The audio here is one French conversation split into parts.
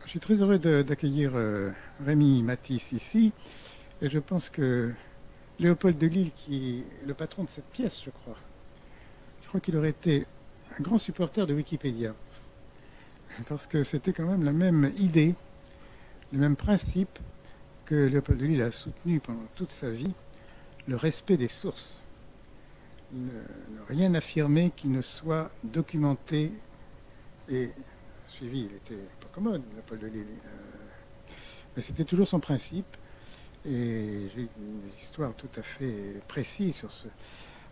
Je suis très heureux d'accueillir Rémi Matisse ici. Et je pense que Léopold Delisle, qui est le patron de cette pièce, je crois qu'il aurait été un grand supporter de Wikipédia. Parce que c'était quand même la même idée, le même principe que Léopold Delisle a soutenu pendant toute sa vie, le respect des sources. Ne rien affirmer qui ne soit documenté et suivi. Il était pas commode, Léopold Delisle. Mais c'était toujours son principe. Et j'ai des histoires tout à fait précises sur ce.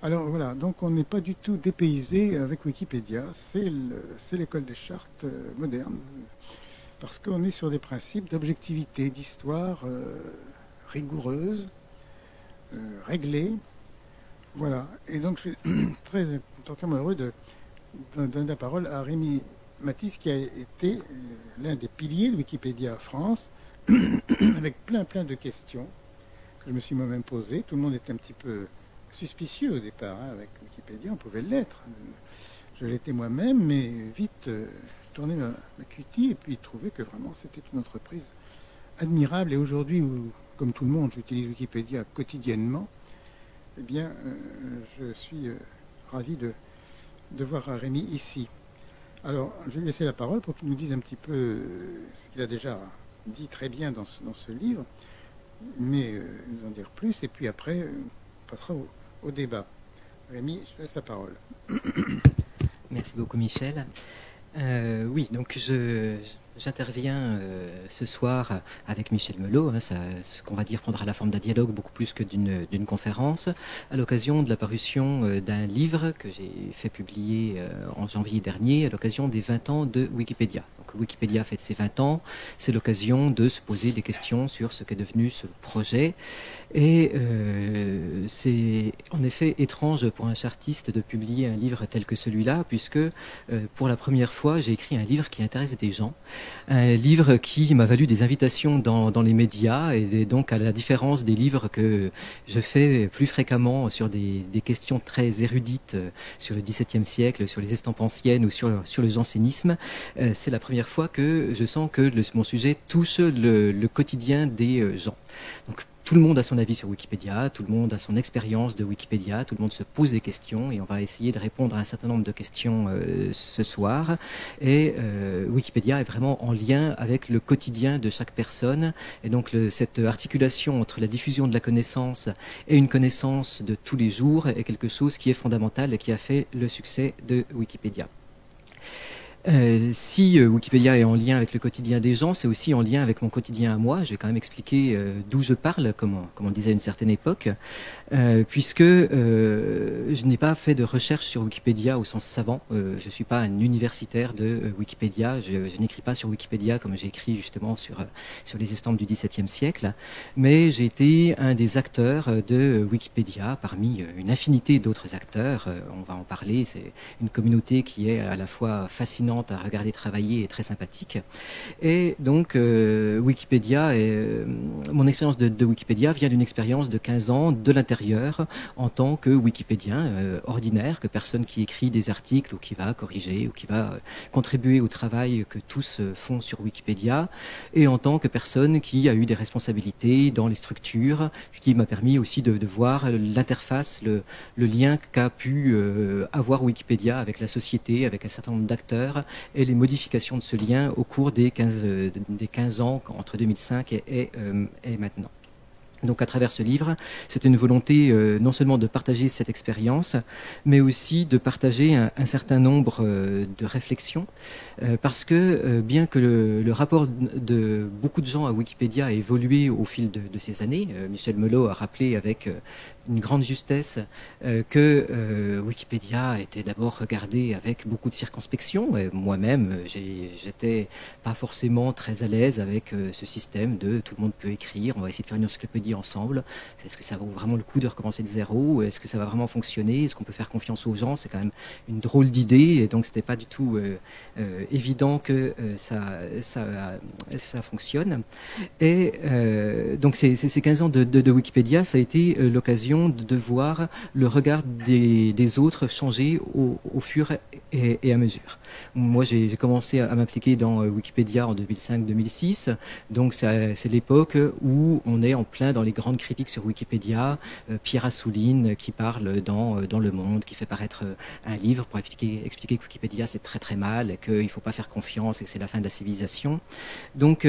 Alors voilà, donc on n'est pas du tout dépaysé avec Wikipédia. C'est l'école des chartes moderne. Parce qu'on est sur des principes d'objectivité, d'histoire rigoureuse, réglée. Voilà. Et donc je suis très heureux de donner la parole à Rémi Matisse, qui a été l'un des piliers de Wikipédia France, avec plein de questions que je me suis moi-même posées. Tout le monde était un petit peu suspicieux au départ, hein, avec Wikipédia, on pouvait l'être. Je l'étais moi-même, mais vite tourné ma cutie et puis trouvé que vraiment c'était une entreprise admirable. Et aujourd'hui, où, comme tout le monde, j'utilise Wikipédia quotidiennement, eh bien, je suis ravi de voir Rémi ici. Alors, je vais lui laisser la parole pour qu'il nous dise un petit peu ce qu'il a déjà dit très bien dans ce livre, mais nous en dire plus, et puis après, on passera au débat. Rémi, je te laisse la parole. Merci beaucoup, Michel. Oui, donc j'interviens ce soir avec Michel Melot, hein, ce qu'on va dire prendra la forme d'un dialogue beaucoup plus que d'une conférence, à l'occasion de la parution d'un livre que j'ai fait publier en janvier dernier, à l'occasion des 20 ans de Wikipédia. Donc Wikipédia fête ses 20 ans, c'est l'occasion de se poser des questions sur ce qu'est devenu ce projet. Et c'est en effet étrange pour un chartiste de publier un livre tel que celui-là, puisque pour la première fois, j'ai écrit un livre qui intéresse des gens, un livre qui m'a valu des invitations dans les médias, et donc à la différence des livres que je fais plus fréquemment sur des questions très érudites sur le XVIIe siècle, sur les estampes anciennes ou sur le jansénisme, c'est la première fois que je sens que mon sujet touche le quotidien des gens. Donc, tout le monde a son avis sur Wikipédia, tout le monde a son expérience de Wikipédia, tout le monde se pose des questions et on va essayer de répondre à un certain nombre de questions ce soir. Et Wikipédia est vraiment en lien avec le quotidien de chaque personne. Et donc cette articulation entre la diffusion de la connaissance et une connaissance de tous les jours est quelque chose qui est fondamental et qui a fait le succès de Wikipédia. Si Wikipédia est en lien avec le quotidien des gens, c'est aussi en lien avec mon quotidien à moi. Je vais quand même expliquer d'où je parle, comme on disait à une certaine époque, puisque je n'ai pas fait de recherche sur Wikipédia au sens savant. Je ne suis pas un universitaire de Wikipédia. Je n'écris pas sur Wikipédia comme j'ai écrit justement sur les estampes du XVIIe siècle, mais j'ai été un des acteurs de Wikipédia parmi une infinité d'autres acteurs. On va en parler. C'est une communauté qui est à la fois fascinante à regarder travailler et très sympathique. Et donc Wikipédia mon expérience de Wikipédia vient d'une expérience de 15 ans de l'intérieur en tant que wikipédien ordinaire, que personne qui écrit des articles ou qui va corriger ou qui va contribuer au travail que tous font sur Wikipédia, et en tant que personne qui a eu des responsabilités dans les structures, ce qui m'a permis aussi de voir l'interface, le lien qu'a pu avoir Wikipédia avec la société, avec un certain nombre d'acteurs, et les modifications de ce lien au cours des 15 ans entre 2005 et maintenant. Donc à travers ce livre, c'est une volonté non seulement de partager cette expérience, mais aussi de partager un certain nombre de réflexions, parce que bien que le rapport de beaucoup de gens à Wikipédia a évolué au fil de ces années, Michel Melot a rappelé avec une grande justesse que Wikipédia était d'abord regardé avec beaucoup de circonspection. Moi-même, j'étais pas forcément très à l'aise avec ce système de tout le monde peut écrire, on va essayer de faire une encyclopédie ensemble. Est-ce que ça vaut vraiment le coup de recommencer de zéro? Est-ce que ça va vraiment fonctionner? Est-ce qu'on peut faire confiance aux gens? C'est quand même une drôle d'idée, et donc c'était pas du tout évident que ça fonctionne. Et donc ces 15 ans de Wikipédia, ça a été l'occasion de voir le regard des autres changer au fur et à mesure. Moi, j'ai commencé à m'impliquer dans Wikipédia en 2005-2006, donc c'est l'époque où on est en plein dans les grandes critiques sur Wikipédia. Pierre Assouline qui parle dans Le Monde, qui fait paraître un livre pour expliquer que Wikipédia c'est très très mal, et qu'il ne faut pas faire confiance et que c'est la fin de la civilisation. Donc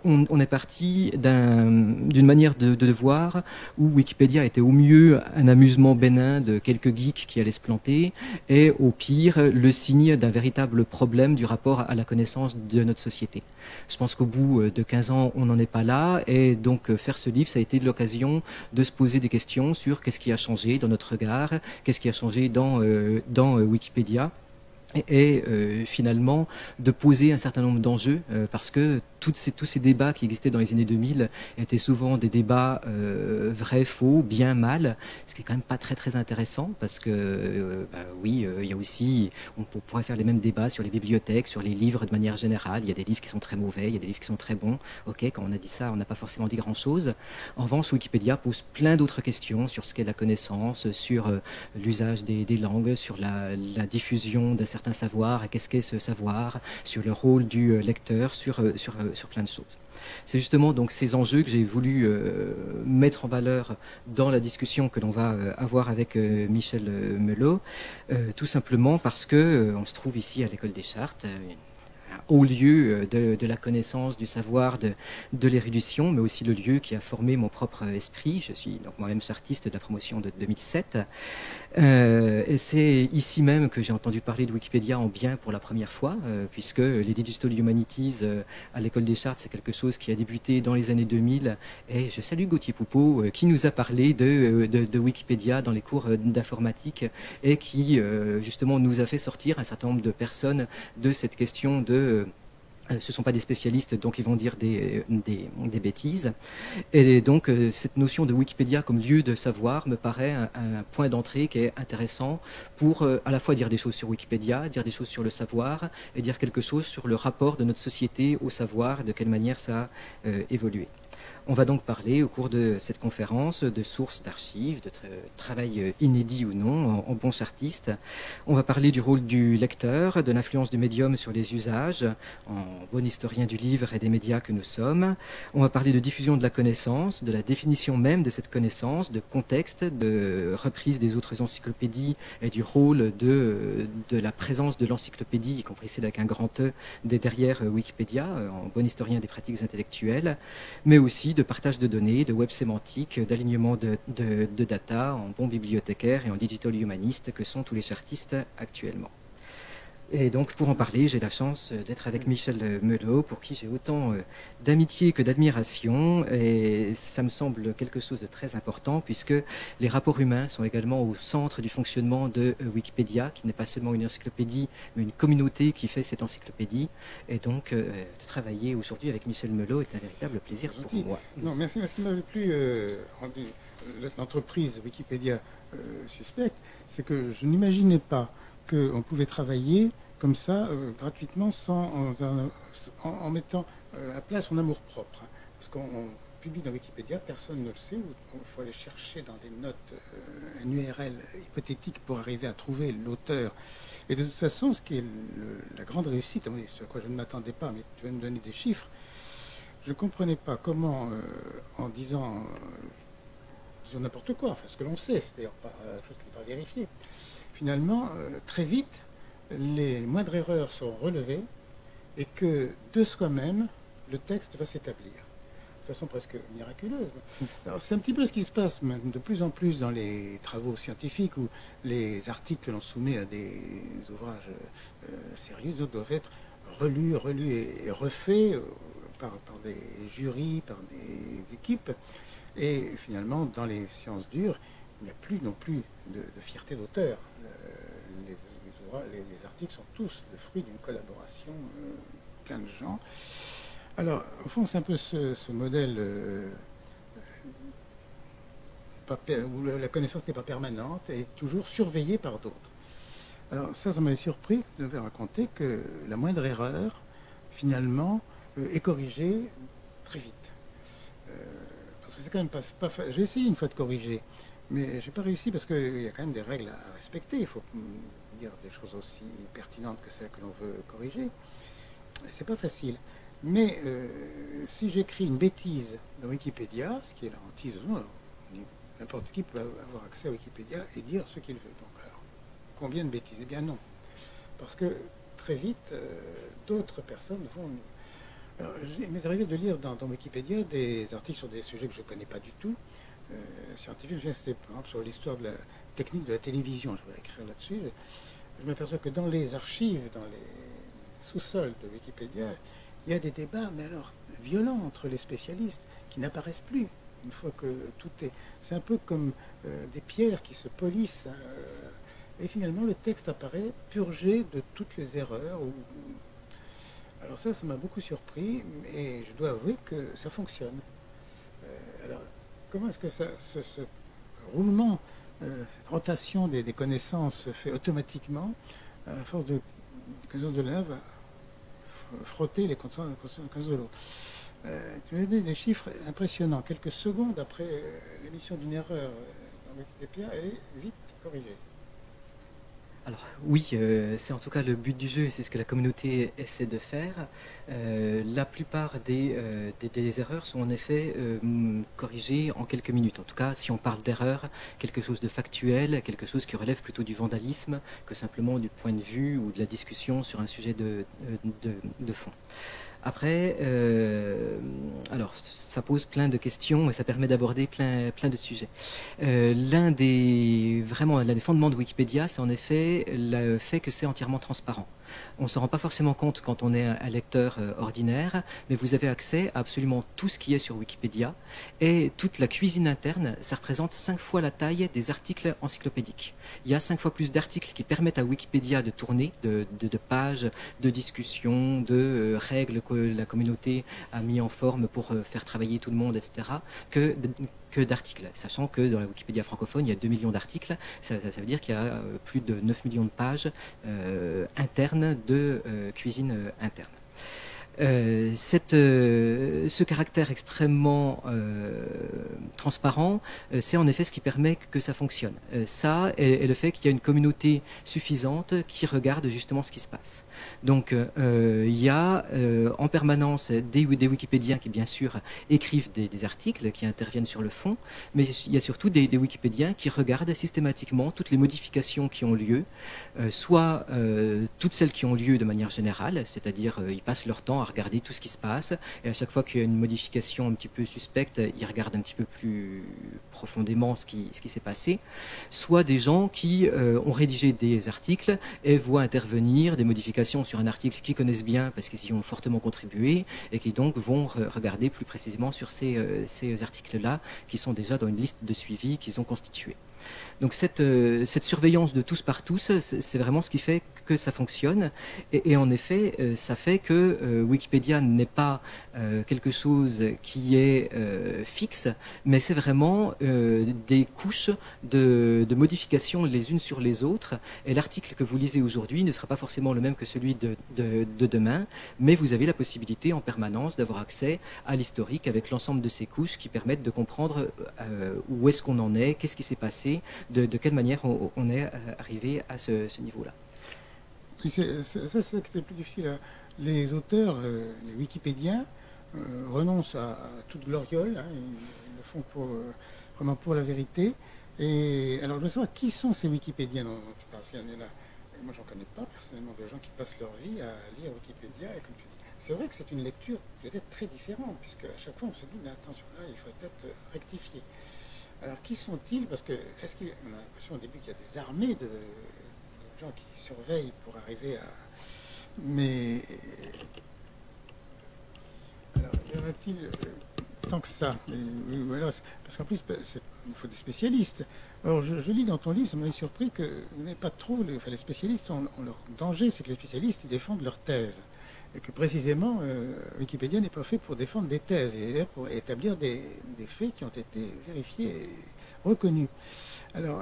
on est parti d'une manière de voir où Wikipédia était au mieux un amusement bénin de quelques geeks qui allaient se planter, et au pire le signe d'un véritable problème du rapport à la connaissance de notre société. Je pense qu'au bout de 15 ans, on n'en est pas là, et donc faire ce livre, ça a été l'occasion de se poser des questions sur qu'est-ce qui a changé dans notre regard, qu'est-ce qui a changé dans Wikipédia, et finalement de poser un certain nombre d'enjeux, parce que tous ces débats qui existaient dans les années 2000 étaient souvent des débats vrais, faux, bien, mal, ce qui est quand même pas très très intéressant, parce que oui, il y a aussi, on pourrait faire les mêmes débats sur les bibliothèques, sur les livres de manière générale. Il y a des livres qui sont très mauvais, il y a des livres qui sont très bons. Ok, quand on a dit ça, on n'a pas forcément dit grand-chose. En revanche, Wikipédia pose plein d'autres questions sur ce qu'est la connaissance, sur l'usage des langues, sur la diffusion d'un certain savoir, qu'est-ce qu'est ce savoir, sur le rôle du lecteur, sur plein de choses. C'est justement donc ces enjeux que j'ai voulu mettre en valeur dans la discussion que l'on va avoir avec Michel Melot, tout simplement parce que on se trouve ici à l'École des Chartes, un haut lieu de la connaissance, du savoir, de l'érudition, mais aussi le lieu qui a formé mon propre esprit. Je suis donc moi-même chartiste de la promotion de 2007. Et c'est ici même que j'ai entendu parler de Wikipédia en bien pour la première fois, puisque les Digital Humanities à l'École des Chartes, c'est quelque chose qui a débuté dans les années 2000. Et je salue Gauthier Poupeau, qui nous a parlé de Wikipédia dans les cours d'informatique, et qui justement nous a fait sortir un certain nombre de personnes de cette question de ce ne sont pas des spécialistes, donc ils vont dire des bêtises. Et donc cette notion de Wikipédia comme lieu de savoir me paraît un point d'entrée qui est intéressant pour à la fois dire des choses sur Wikipédia, dire des choses sur le savoir, et dire quelque chose sur le rapport de notre société au savoir, de quelle manière ça a évolué. On va donc parler au cours de cette conférence de sources, d'archives, de travail inédit ou non, en bon chartiste. On va parler du rôle du lecteur, de l'influence du médium sur les usages, en bon historien du livre et des médias que nous sommes. On va parler de diffusion de la connaissance, de la définition même de cette connaissance, de contexte, de reprise des autres encyclopédies et du rôle de la présence de l'encyclopédie, y compris celle avec un grand E, derrière Wikipédia, en bon historien des pratiques intellectuelles, mais aussi de partage de données, de web sémantique, d'alignement de data en bon bibliothécaire et en digital humaniste que sont tous les chartistes actuellement. Et donc, pour en parler, j'ai la chance d'être avec Michel Melot, pour qui j'ai autant d'amitié que d'admiration. Et ça me semble quelque chose de très important, puisque les rapports humains sont également au centre du fonctionnement de Wikipédia, qui n'est pas seulement une encyclopédie, mais une communauté qui fait cette encyclopédie. Et donc, de travailler aujourd'hui avec Michel Melot est un véritable plaisir pour moi. Non, merci. Ce qui m'avait plu rendu l'entreprise Wikipédia suspecte, c'est que je n'imaginais pas qu'on pouvait travailler comme ça, gratuitement, en mettant à place son amour-propre. Parce qu'on publie dans Wikipédia, personne ne le sait, il faut aller chercher dans des notes une URL hypothétique pour arriver à trouver l'auteur. Et de toute façon, ce qui est la grande réussite, ce à quoi je ne m'attendais pas, mais tu vas me donner des chiffres, je ne comprenais pas comment, en disant n'importe quoi, enfin ce que l'on sait, c'est d'ailleurs pas chose qui n'est pas vérifiée, finalement, très vite, les moindres erreurs sont relevées et que de soi-même, le texte va s'établir. De façon presque miraculeuse. Alors, c'est un petit peu ce qui se passe de plus en plus dans les travaux scientifiques où les articles que l'on soumet à des ouvrages sérieux doivent être relus et refaits par des jurys, par des équipes. Et finalement, dans les sciences dures, il n'y a plus non plus de fierté d'auteur. Les articles sont tous le fruit d'une collaboration plein de gens. Alors, au fond, c'est un peu ce modèle où la connaissance n'est pas permanente et toujours surveillée par d'autres. Alors, ça m'avait surpris de me raconter que la moindre erreur, finalement, est corrigée très vite. Parce que c'est quand même pas j'ai essayé une fois de corriger. Mais j'ai pas réussi parce qu'il y a quand même des règles à respecter. Il faut dire des choses aussi pertinentes que celles que l'on veut corriger. C'est pas facile. Mais si j'écris une bêtise dans Wikipédia, ce qui est la hantise, n'importe qui peut avoir accès à Wikipédia et dire ce qu'il veut. Donc, alors, combien de bêtises? Eh bien non. Parce que très vite, d'autres personnes vont... Alors, il m'est arrivé de lire dans Wikipédia des articles sur des sujets que je ne connais pas du tout, scientifiques. C'était par exemple sur l'histoire de la technique de la télévision. Je vais écrire là-dessus. Je m'aperçois que dans les archives, dans les sous-sols de Wikipédia, il y a des débats, mais alors violents entre les spécialistes qui n'apparaissent plus. Une fois que tout est... C'est un peu comme des pierres qui se polissent. Et finalement, le texte apparaît purgé de toutes les erreurs. Alors ça m'a beaucoup surpris, et je dois avouer que ça fonctionne. Alors, comment est-ce que ce roulement, cette rotation des connaissances se fait automatiquement, à force de connaissances de l'un va frotter les connaissances de l'autre? Tu m'as donné des chiffres impressionnants. Quelques secondes après l'émission d'une erreur dans Wikipédia, elle est vite corrigée. Alors oui, c'est en tout cas le but du jeu, c'est ce que la communauté essaie de faire. La plupart des erreurs sont en effet corrigées en quelques minutes. En tout cas, si on parle d'erreur, quelque chose de factuel, quelque chose qui relève plutôt du vandalisme que simplement du point de vue ou de la discussion sur un sujet de fond. Après, alors ça pose plein de questions et ça permet d'aborder plein de sujets. L'un des fondements de Wikipédia, c'est en effet le fait que c'est entièrement transparent. On ne se rend pas forcément compte quand on est un lecteur ordinaire, mais vous avez accès à absolument tout ce qui est sur Wikipédia. Et toute la cuisine interne, ça représente 5 fois la taille des articles encyclopédiques. Il y a 5 fois plus d'articles qui permettent à Wikipédia de tourner, de pages, de discussions, de règles que la communauté a mis en forme pour faire travailler tout le monde, etc., que d'articles, sachant que dans la Wikipédia francophone, il y a 2 millions d'articles, ça veut dire qu'il y a plus de 9 millions de pages internes de cuisine interne. Ce caractère extrêmement transparent, c'est en effet ce qui permet que ça fonctionne. Ça et le fait qu'il y a une communauté suffisante qui regarde justement ce qui se passe. Donc il y a en permanence des Wikipédiens qui bien sûr écrivent des articles, qui interviennent sur le fond, mais il y a surtout des Wikipédiens qui regardent systématiquement toutes les modifications qui ont lieu, soit toutes celles qui ont lieu de manière générale, c'est-à-dire ils passent leur temps à regarder tout ce qui se passe, et à chaque fois qu'il y a une modification un petit peu suspecte, ils regardent un petit peu plus profondément ce qui s'est passé, soit des gens qui ont rédigé des articles et voient intervenir des modifications sur un article qu'ils connaissent bien parce qu'ils y ont fortement contribué et qui donc vont regarder plus précisément sur ces articles-là qui sont déjà dans une liste de suivi qu'ils ont constituée. Donc cette surveillance de tous par tous, c'est vraiment ce qui fait que ça fonctionne. Et en effet, ça fait que Wikipédia n'est pas quelque chose qui est fixe, mais c'est vraiment des couches de modifications les unes sur les autres. Et l'article que vous lisez aujourd'hui ne sera pas forcément le même que celui de demain, mais vous avez la possibilité en permanence d'avoir accès à l'historique avec l'ensemble de ces couches qui permettent de comprendre où est-ce qu'on en est, qu'est-ce qui s'est passé, de quelle manière on est arrivé à ce niveau-là. Ça, c'est le plus difficile. Les auteurs, les Wikipédiens, renoncent à toute gloriole. Hein, ils le font vraiment pour la vérité. Et alors, je veux savoir qui sont ces Wikipédiens dont tu parles. Il y en a là. Et moi, j'en connais pas personnellement de gens qui passent leur vie à lire Wikipédia. Et comme tu dis, c'est vrai que c'est une lecture peut-être très différente, puisque à chaque fois, on se dit, mais attention, là, il faut peut-être rectifier. Alors, qui sont-ils? Parce que, on a l'impression au début qu'il y a des armées de gens qui surveillent pour arriver à... Mais... Alors, y en a-t-il tant que ça? Voilà, parce qu'en plus, il faut des spécialistes. Alors, je lis dans ton livre, ça m'avait surpris que vous n'avez pas trop... les spécialistes ont leur danger, c'est que les spécialistes, ils défendent leur thèse. Et que précisément, Wikipédia n'est pas fait pour défendre des thèses, et pour établir des faits qui ont été vérifiés et reconnus. Alors,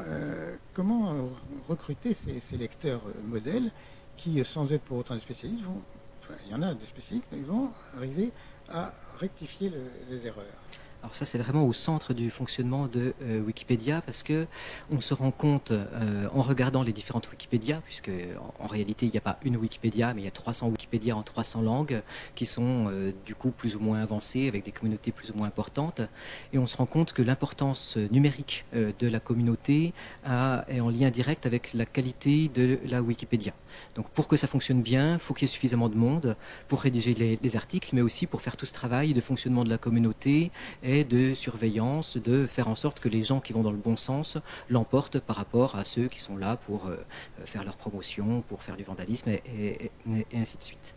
comment recruter ces lecteurs modèles qui, sans être pour autant des spécialistes, il y en a des spécialistes, mais ils vont arriver à rectifier les erreurs? Alors ça, c'est vraiment au centre du fonctionnement de Wikipédia, parce que on se rend compte en regardant les différentes Wikipédias, puisque en réalité il n'y a pas une Wikipédia, mais il y a 300 Wikipédias en 300 langues qui sont du coup plus ou moins avancées, avec des communautés plus ou moins importantes, et on se rend compte que l'importance numérique de la communauté est en lien direct avec la qualité de la Wikipédia. Donc pour que ça fonctionne bien, il faut qu'il y ait suffisamment de monde pour rédiger les articles, mais aussi pour faire tout ce travail de fonctionnement de la communauté et de surveillance, de faire en sorte que les gens qui vont dans le bon sens l'emportent par rapport à ceux qui sont là pour faire leur promotion, pour faire du vandalisme et ainsi de suite.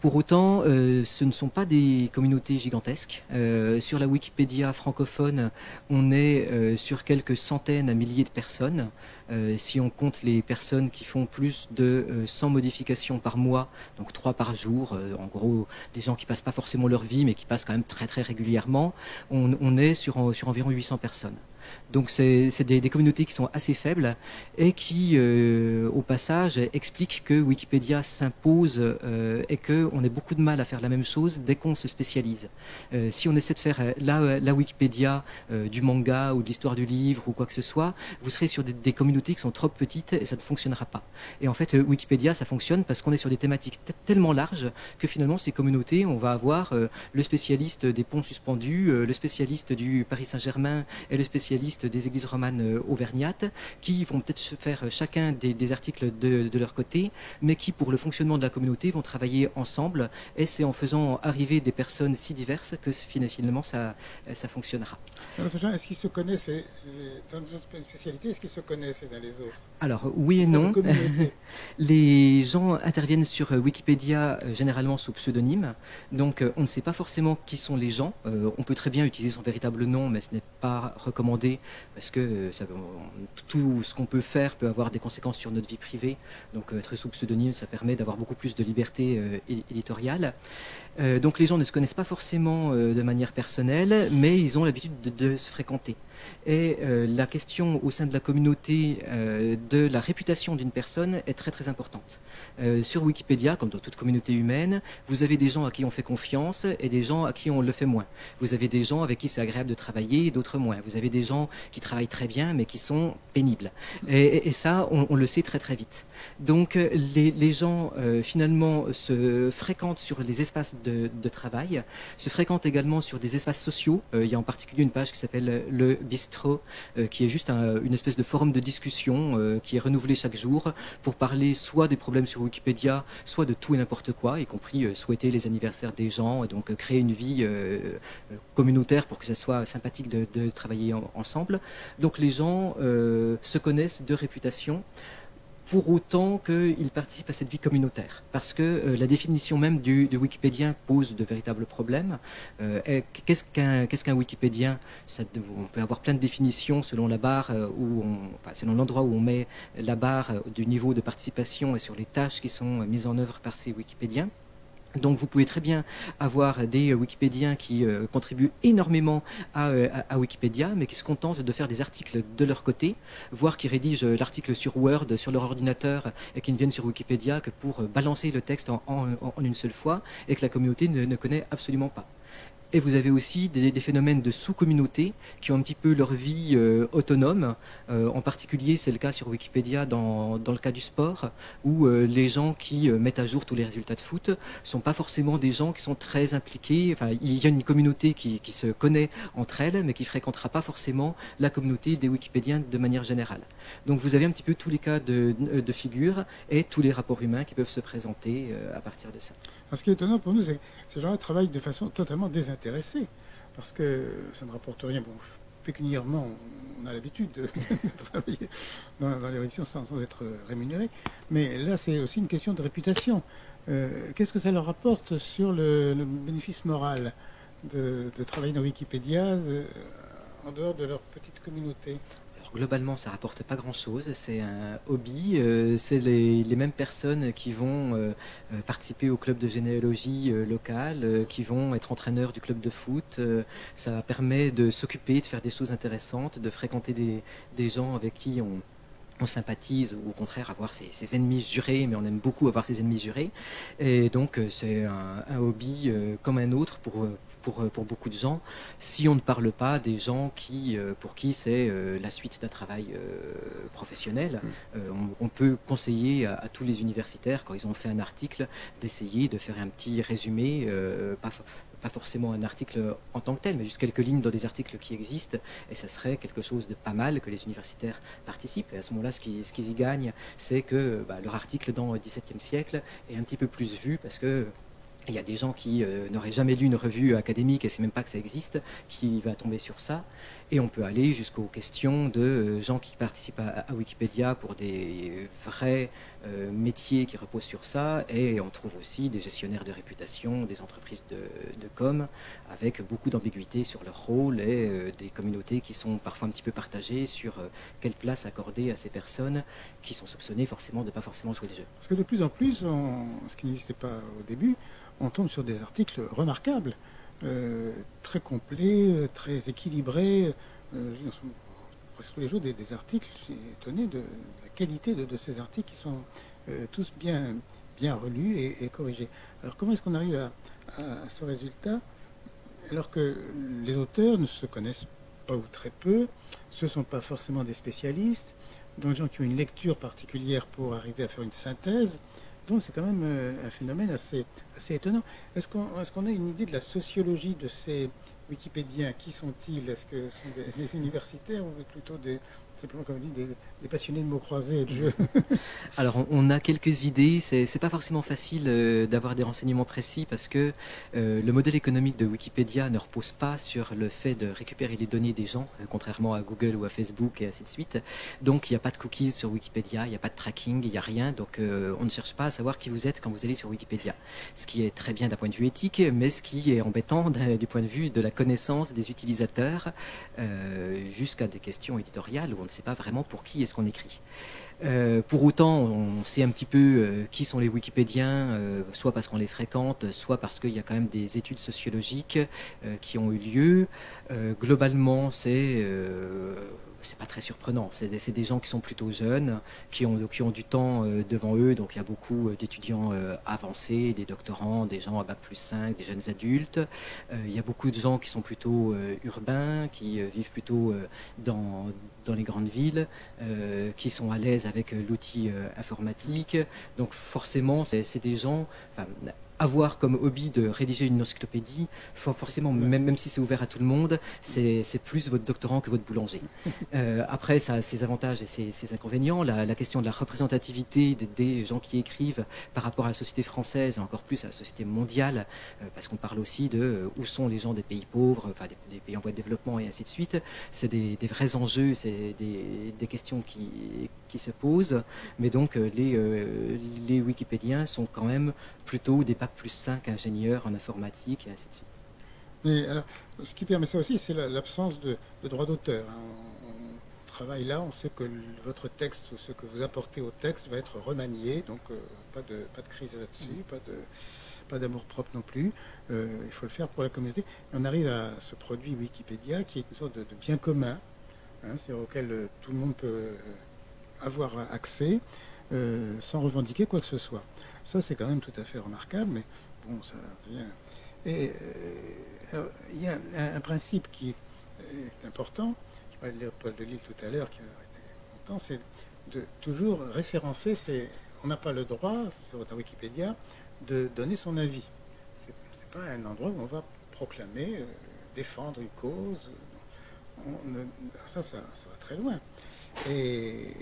Pour autant, ce ne sont pas des communautés gigantesques. Sur la Wikipédia francophone, on est sur quelques centaines à milliers de personnes. Si on compte les personnes qui font plus de 100 modifications par mois, donc 3 par jour, en gros des gens qui passent pas forcément leur vie mais qui passent quand même très très régulièrement, on est sur environ 800 personnes. Donc c'est des communautés qui sont assez faibles et qui, au passage, expliquent que Wikipédia s'impose et qu'on a beaucoup de mal à faire la même chose dès qu'on se spécialise. Si on essaie de faire la Wikipédia du manga ou de l'histoire du livre ou quoi que ce soit, vous serez sur des communautés qui sont trop petites et ça ne fonctionnera pas. Et en fait, Wikipédia, ça fonctionne parce qu'on est sur des thématiques tellement larges que finalement, ces communautés, on va avoir le spécialiste des ponts suspendus, le spécialiste du Paris Saint-Germain et le spécialiste des églises romanes auvergnates, qui vont peut-être faire chacun des articles de leur côté, mais qui, pour le fonctionnement de la communauté, vont travailler ensemble, et c'est en faisant arriver des personnes si diverses que finalement ça fonctionnera. Alors, ces gens, est-ce qu'ils se connaissent, dans notre spécialité, est-ce qu'ils se connaissent les uns les autres? Alors, oui et non. Les gens interviennent sur Wikipédia généralement sous pseudonyme, donc on ne sait pas forcément qui sont les gens. On peut très bien utiliser son véritable nom, mais ce n'est pas recommandé parce que tout ce qu'on peut faire peut avoir des conséquences sur notre vie privée. Donc être sous pseudonyme, ça permet d'avoir beaucoup plus de liberté éditoriale. Donc les gens ne se connaissent pas forcément de manière personnelle, mais ils ont l'habitude de se fréquenter. Et la question au sein de la communauté de la réputation d'une personne est très très importante. Sur Wikipédia, comme dans toute communauté humaine, vous avez des gens à qui on fait confiance et des gens à qui on le fait moins. Vous avez des gens avec qui c'est agréable de travailler et d'autres moins. Vous avez des gens qui travaillent très bien mais qui sont pénibles. Et ça, on le sait très très vite. Donc les gens finalement se fréquentent sur les espaces de travail, se fréquentent également sur des espaces sociaux. Il y a en particulier une page qui s'appelle le Bistro, qui est juste une espèce de forum de discussion qui est renouvelé chaque jour pour parler soit des problèmes sur Wikipédia, soit de tout et n'importe quoi, y compris souhaiter les anniversaires des gens, et donc créer une vie communautaire pour que ça soit sympathique de travailler ensemble. Donc les gens se connaissent de réputation, pour autant qu'ils participent à cette vie communautaire. Parce que la définition même du Wikipédien pose de véritables problèmes. Qu'est-ce qu'un Wikipédien? On peut avoir plein de définitions selon la barre selon l'endroit où on met la barre du niveau de participation et sur les tâches qui sont mises en œuvre par ces Wikipédiens. Donc vous pouvez très bien avoir des Wikipédiens qui contribuent énormément à Wikipédia, mais qui se contentent de faire des articles de leur côté, voire qui rédigent l'article sur Word, sur leur ordinateur, et qui ne viennent sur Wikipédia que pour balancer le texte en une seule fois, et que la communauté ne connaît absolument pas. Et vous avez aussi des phénomènes de sous-communautés qui ont un petit peu leur vie autonome. En particulier, c'est le cas sur Wikipédia dans le cas du sport, où les gens qui mettent à jour tous les résultats de foot sont pas forcément des gens qui sont très impliqués. Enfin, il y a une communauté qui se connaît entre elles, mais qui fréquentera pas forcément la communauté des Wikipédiens de manière générale. Donc vous avez un petit peu tous les cas de figure et tous les rapports humains qui peuvent se présenter à partir de ça. Alors, ce qui est étonnant pour nous, c'est que ces gens-là travaillent de façon totalement désintéressée, parce que ça ne rapporte rien. Bon, pécuniairement, on a l'habitude de travailler dans les réductions sans être rémunéré, mais là, c'est aussi une question de réputation. Qu'est-ce que ça leur apporte sur le bénéfice moral de travailler dans Wikipédia en dehors de leur petite communauté? Globalement, ça rapporte pas grand-chose. C'est un hobby. C'est les mêmes personnes qui vont participer au club de généalogie local, qui vont être entraîneurs du club de foot. Ça permet de s'occuper, de faire des choses intéressantes, de fréquenter des gens avec qui on sympathise, ou au contraire avoir ses ennemis jurés, mais on aime beaucoup avoir ses ennemis jurés. Et donc c'est un hobby comme un autre pour pour beaucoup de gens, si on ne parle pas des gens pour qui c'est la suite d'un travail professionnel. On peut conseiller à tous les universitaires, quand ils ont fait un article, d'essayer de faire un petit résumé, pas forcément un article en tant que tel, mais juste quelques lignes dans des articles qui existent, et ça serait quelque chose de pas mal que les universitaires participent. Et à ce moment-là, ce qu'ils y gagnent, c'est que leur article dans le XVIIe siècle est un petit peu plus vu, parce que il y a des gens qui n'auraient jamais lu une revue académique et ne savent même pas que ça existe, qui va tomber sur ça. Et on peut aller jusqu'aux questions de gens qui participent à Wikipédia pour des vrais métiers qui reposent sur ça. Et on trouve aussi des gestionnaires de réputation, des entreprises de com, avec beaucoup d'ambiguïté sur leur rôle et des communautés qui sont parfois un petit peu partagées sur quelle place accorder à ces personnes qui sont soupçonnées forcément de ne pas forcément jouer le jeu. Parce que de plus en plus, ce qui n'existait pas au début, on tombe sur des articles remarquables, très complets, très équilibrés. Presque tous les jours des articles, j'ai étonné de la qualité de ces articles qui sont tous bien relus et corrigés. Alors comment est-ce qu'on arrive à ce résultat alors que les auteurs ne se connaissent pas ou très peu, ce ne sont pas forcément des spécialistes, donc des gens qui ont une lecture particulière pour arriver à faire une synthèse. Donc c'est quand même un phénomène assez étonnant. Est-ce qu'on a une idée de la sociologie de ces Wikipédiens? Qui sont-ils? Est-ce que ce sont des universitaires ou plutôt simplement, comme on dit, des passionnés de mots croisés et de jeux? Alors on a quelques idées, c'est pas forcément facile d'avoir des renseignements précis parce que le modèle économique de Wikipédia ne repose pas sur le fait de récupérer les données des gens, contrairement à Google ou à Facebook et ainsi de suite. Donc il n'y a pas de cookies sur Wikipédia, il n'y a pas de tracking, il n'y a rien, donc on ne cherche pas à savoir qui vous êtes quand vous allez sur Wikipédia. Ce qui est très bien d'un point de vue éthique, mais ce qui est embêtant du point de vue de la connaissance des utilisateurs, jusqu'à des questions éditoriales où on ne sait pas vraiment pour qui est-ce qu'on écrit. Pour autant, on sait un petit peu qui sont les Wikipédiens, soit parce qu'on les fréquente, soit parce qu'il y a quand même des études sociologiques qui ont eu lieu. Globalement, c'est pas très surprenant. C'est des gens qui sont plutôt jeunes, qui ont du temps devant eux. Donc il y a beaucoup d'étudiants avancés, des doctorants, des gens à Bac+5, des jeunes adultes. Il y a beaucoup de gens qui sont plutôt urbains, qui vivent plutôt dans les grandes villes, qui sont à l'aise avec l'outil informatique. Donc forcément, c'est des gens... avoir comme hobby de rédiger une encyclopédie, forcément, même si c'est ouvert à tout le monde, c'est plus votre doctorant que votre boulanger. Après, ça a ses avantages et ses inconvénients. La question de la représentativité des gens qui écrivent par rapport à la société française, et encore plus à la société mondiale, parce qu'on parle aussi de où sont les gens des pays pauvres, enfin des pays en voie de développement et ainsi de suite. C'est des vrais enjeux, c'est des questions qui se posent. Mais donc, les Wikipédiens sont quand même plutôt des Bac+5 ingénieurs en informatique et ainsi de suite. Mais alors, ce qui permet ça aussi, c'est l'absence de droit d'auteur. Hein. On travaille là, on sait que votre texte ou ce que vous apportez au texte va être remanié, donc pas de crise là-dessus, pas d'amour-propre non plus. Il faut le faire pour la communauté. Et on arrive à ce produit Wikipédia qui est une sorte de bien commun, hein, auquel tout le monde peut avoir accès sans revendiquer quoi que ce soit. Ça, c'est quand même tout à fait remarquable, mais bon, ça vient. Et alors, il y a un principe qui est important. Je parlais de Léopold de Lille tout à l'heure, qui a été content, c'est de toujours référencer. On n'a pas le droit, dans Wikipédia, de donner son avis. C'est pas un endroit où on va proclamer, défendre une cause. Ça va très loin. Et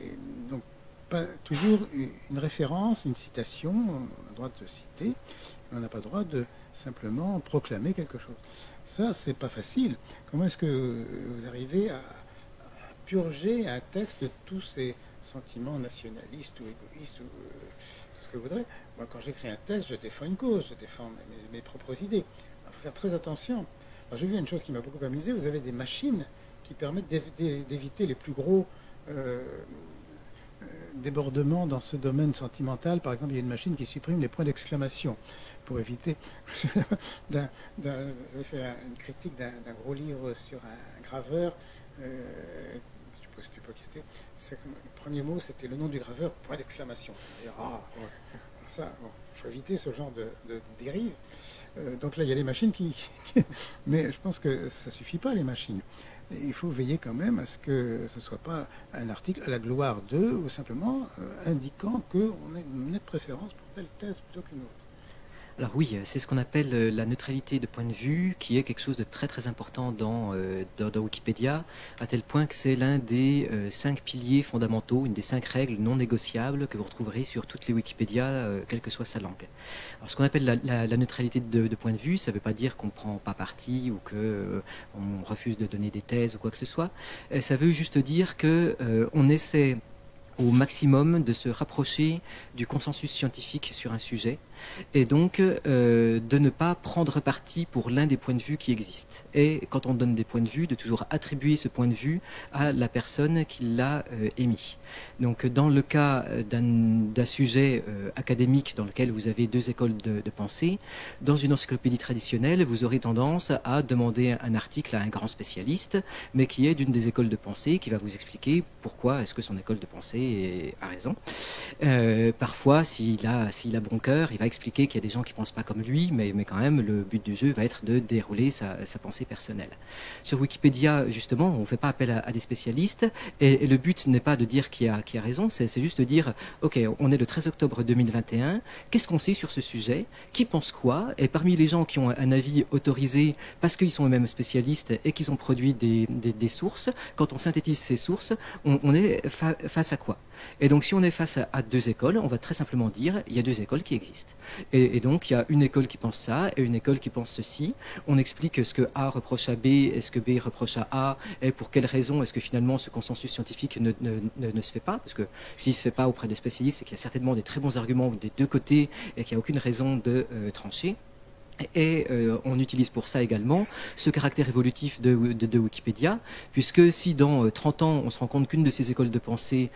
donc, pas toujours une référence, une citation, on a le droit de citer, mais on n'a pas le droit de simplement proclamer quelque chose. Ça, c'est pas facile. Comment est-ce que vous arrivez à purger un texte de tous ces sentiments nationalistes ou égoïstes ou tout ce que vous voudrez? Moi, quand j'écris un texte, je défends une cause, je défends mes propres idées. Il faut faire très attention. Alors, j'ai vu une chose qui m'a beaucoup amusé. Vous avez des machines qui permettent d'éviter les plus gros débordement dans ce domaine sentimental. Par exemple, il y a une machine qui supprime les points d'exclamation pour éviter. J'ai fait une critique d'un gros livre sur un graveur. Je ne sais pas qui était. Le premier mot, c'était le nom du graveur, point d'exclamation. Ça, bon, il faut éviter ce genre de dérive. Donc là, il y a les machines mais je pense que ça ne suffit pas, les machines. Et il faut veiller quand même à ce que ce ne soit pas un article à la gloire d'eux, ou simplement indiquant qu'on a une nette préférence pour telle thèse plutôt qu'une autre. Alors oui, c'est ce qu'on appelle la neutralité de point de vue, qui est quelque chose de très très important dans Wikipédia, à tel point que c'est l'un des 5 piliers fondamentaux, une des 5 règles non négociables que vous retrouverez sur toutes les Wikipédias, quelle que soit sa langue. Alors ce qu'on appelle la neutralité de point de vue, ça ne veut pas dire qu'on ne prend pas parti ou qu'on refuse de donner des thèses ou quoi que ce soit. Ça veut juste dire qu'on essaie au maximum de se rapprocher du consensus scientifique sur un sujet et donc de ne pas prendre parti pour l'un des points de vue qui existent. Et quand on donne des points de vue, de toujours attribuer ce point de vue à la personne qui l'a émis. Donc dans le cas d'un sujet académique dans lequel vous avez 2 écoles de pensée, dans une encyclopédie traditionnelle, vous aurez tendance à demander un article à un grand spécialiste, mais qui est d'une des écoles de pensée, qui va vous expliquer pourquoi est-ce que son école de pensée a raison. Parfois, s'il a bon cœur, il va expliquer qu'il y a des gens qui ne pensent pas comme lui, mais quand même, le but du jeu va être de dérouler sa pensée personnelle. Sur Wikipédia, justement, on ne fait pas appel à des spécialistes, et le but n'est pas de dire qui a raison, c'est juste de dire, ok, on est le 13 octobre 2021, qu'est-ce qu'on sait sur ce sujet, qui pense quoi, et parmi les gens qui ont un avis autorisé, parce qu'ils sont eux-mêmes spécialistes et qu'ils ont produit des sources, quand on synthétise ces sources, on est face à quoi? Et donc si on est face à 2 écoles, on va très simplement dire, il y a 2 écoles qui existent. Et donc il y a une école qui pense ça et une école qui pense ceci. On explique ce que A reproche à B, et ce que B reproche à A, et pour quelles raisons est-ce que finalement ce consensus scientifique ne se fait pas. Parce que s'il ne se fait pas auprès de spécialistes, c'est qu'il y a certainement des très bons arguments des 2 côtés et qu'il n'y a aucune raison de trancher. Et on utilise pour ça également ce caractère évolutif de Wikipédia, puisque si dans 30 ans on se rend compte qu'une de ces écoles de pensée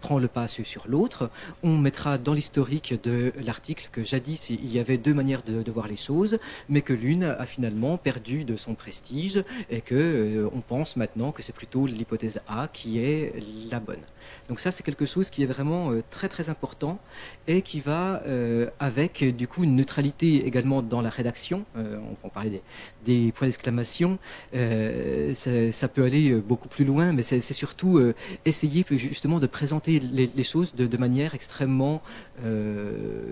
prend le pas sur l'autre, on mettra dans l'historique de l'article que jadis il y avait 2 manières de voir les choses, mais que l'une a finalement perdu de son prestige et que on pense maintenant que c'est plutôt l'hypothèse A qui est la bonne. Donc ça c'est quelque chose qui est vraiment très très important et qui va avec du coup une neutralité également dans la rédaction. On parlait des points d'exclamation, ça peut aller beaucoup plus loin, mais c'est surtout essayer justement de présenter les choses de manière extrêmement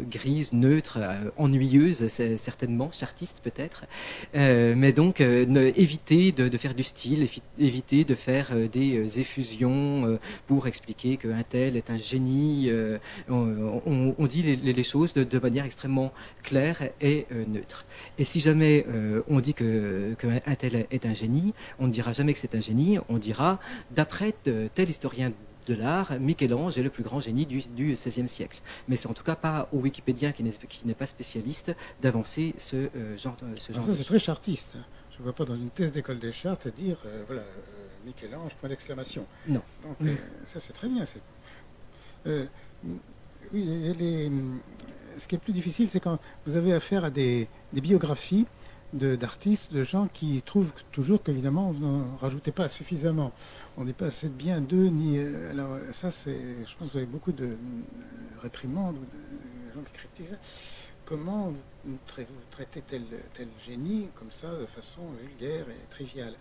grise, neutre, ennuyeuse certainement, chartiste peut-être, mais donc éviter de faire du style, éviter de faire des effusions pour expliquer qu'un tel est un génie. On dit les choses de manière extrêmement claire et neutre. Et si jamais on dit qu'un tel est un génie, on ne dira jamais que c'est un génie, on dira d'après tel historien de l'art, Michel-Ange est le plus grand génie du XVIe siècle. Mais c'est en tout cas pas au Wikipédien qui n'est pas spécialiste d'avancer ce genre de ça, c'est très chartiste. Je ne vois pas dans une thèse d'école des chartes dire, voilà, Michel-Ange, point d'exclamation. Non. Donc ça, c'est très bien. Oui, ce qui est plus difficile, c'est quand vous avez affaire à des biographies d'artistes, de gens qui trouvent toujours qu'évidemment, vous n'en rajoutez pas suffisamment. On ne dit pas assez de bien d'eux, ni... alors ça, je pense que vous avez beaucoup de réprimandes, ou de gens qui critiquent ça. Comment vous traitez tel génie, comme ça, de façon vulgaire et triviale?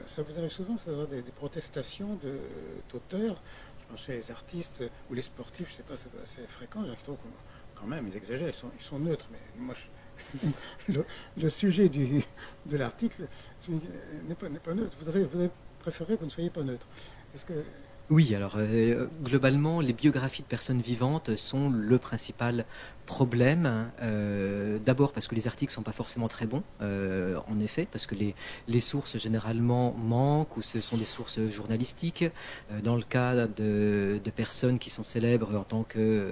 Ça vous arrive souvent, ça avoir des protestations d'auteurs, chez les artistes ou les sportifs, je ne sais pas, c'est assez fréquent. Quand même, ils exagèrent, ils sont neutres, mais moi, le sujet de l'article n'est pas neutre. Vous préférez que vous ne soyez pas neutre. Est-ce que... Oui, alors globalement, les biographies de personnes vivantes sont le principal problème. D'abord parce que les articles sont pas forcément très bons, en effet, parce que les sources généralement manquent ou ce sont des sources journalistiques. Dans le cas de personnes qui sont célèbres en tant que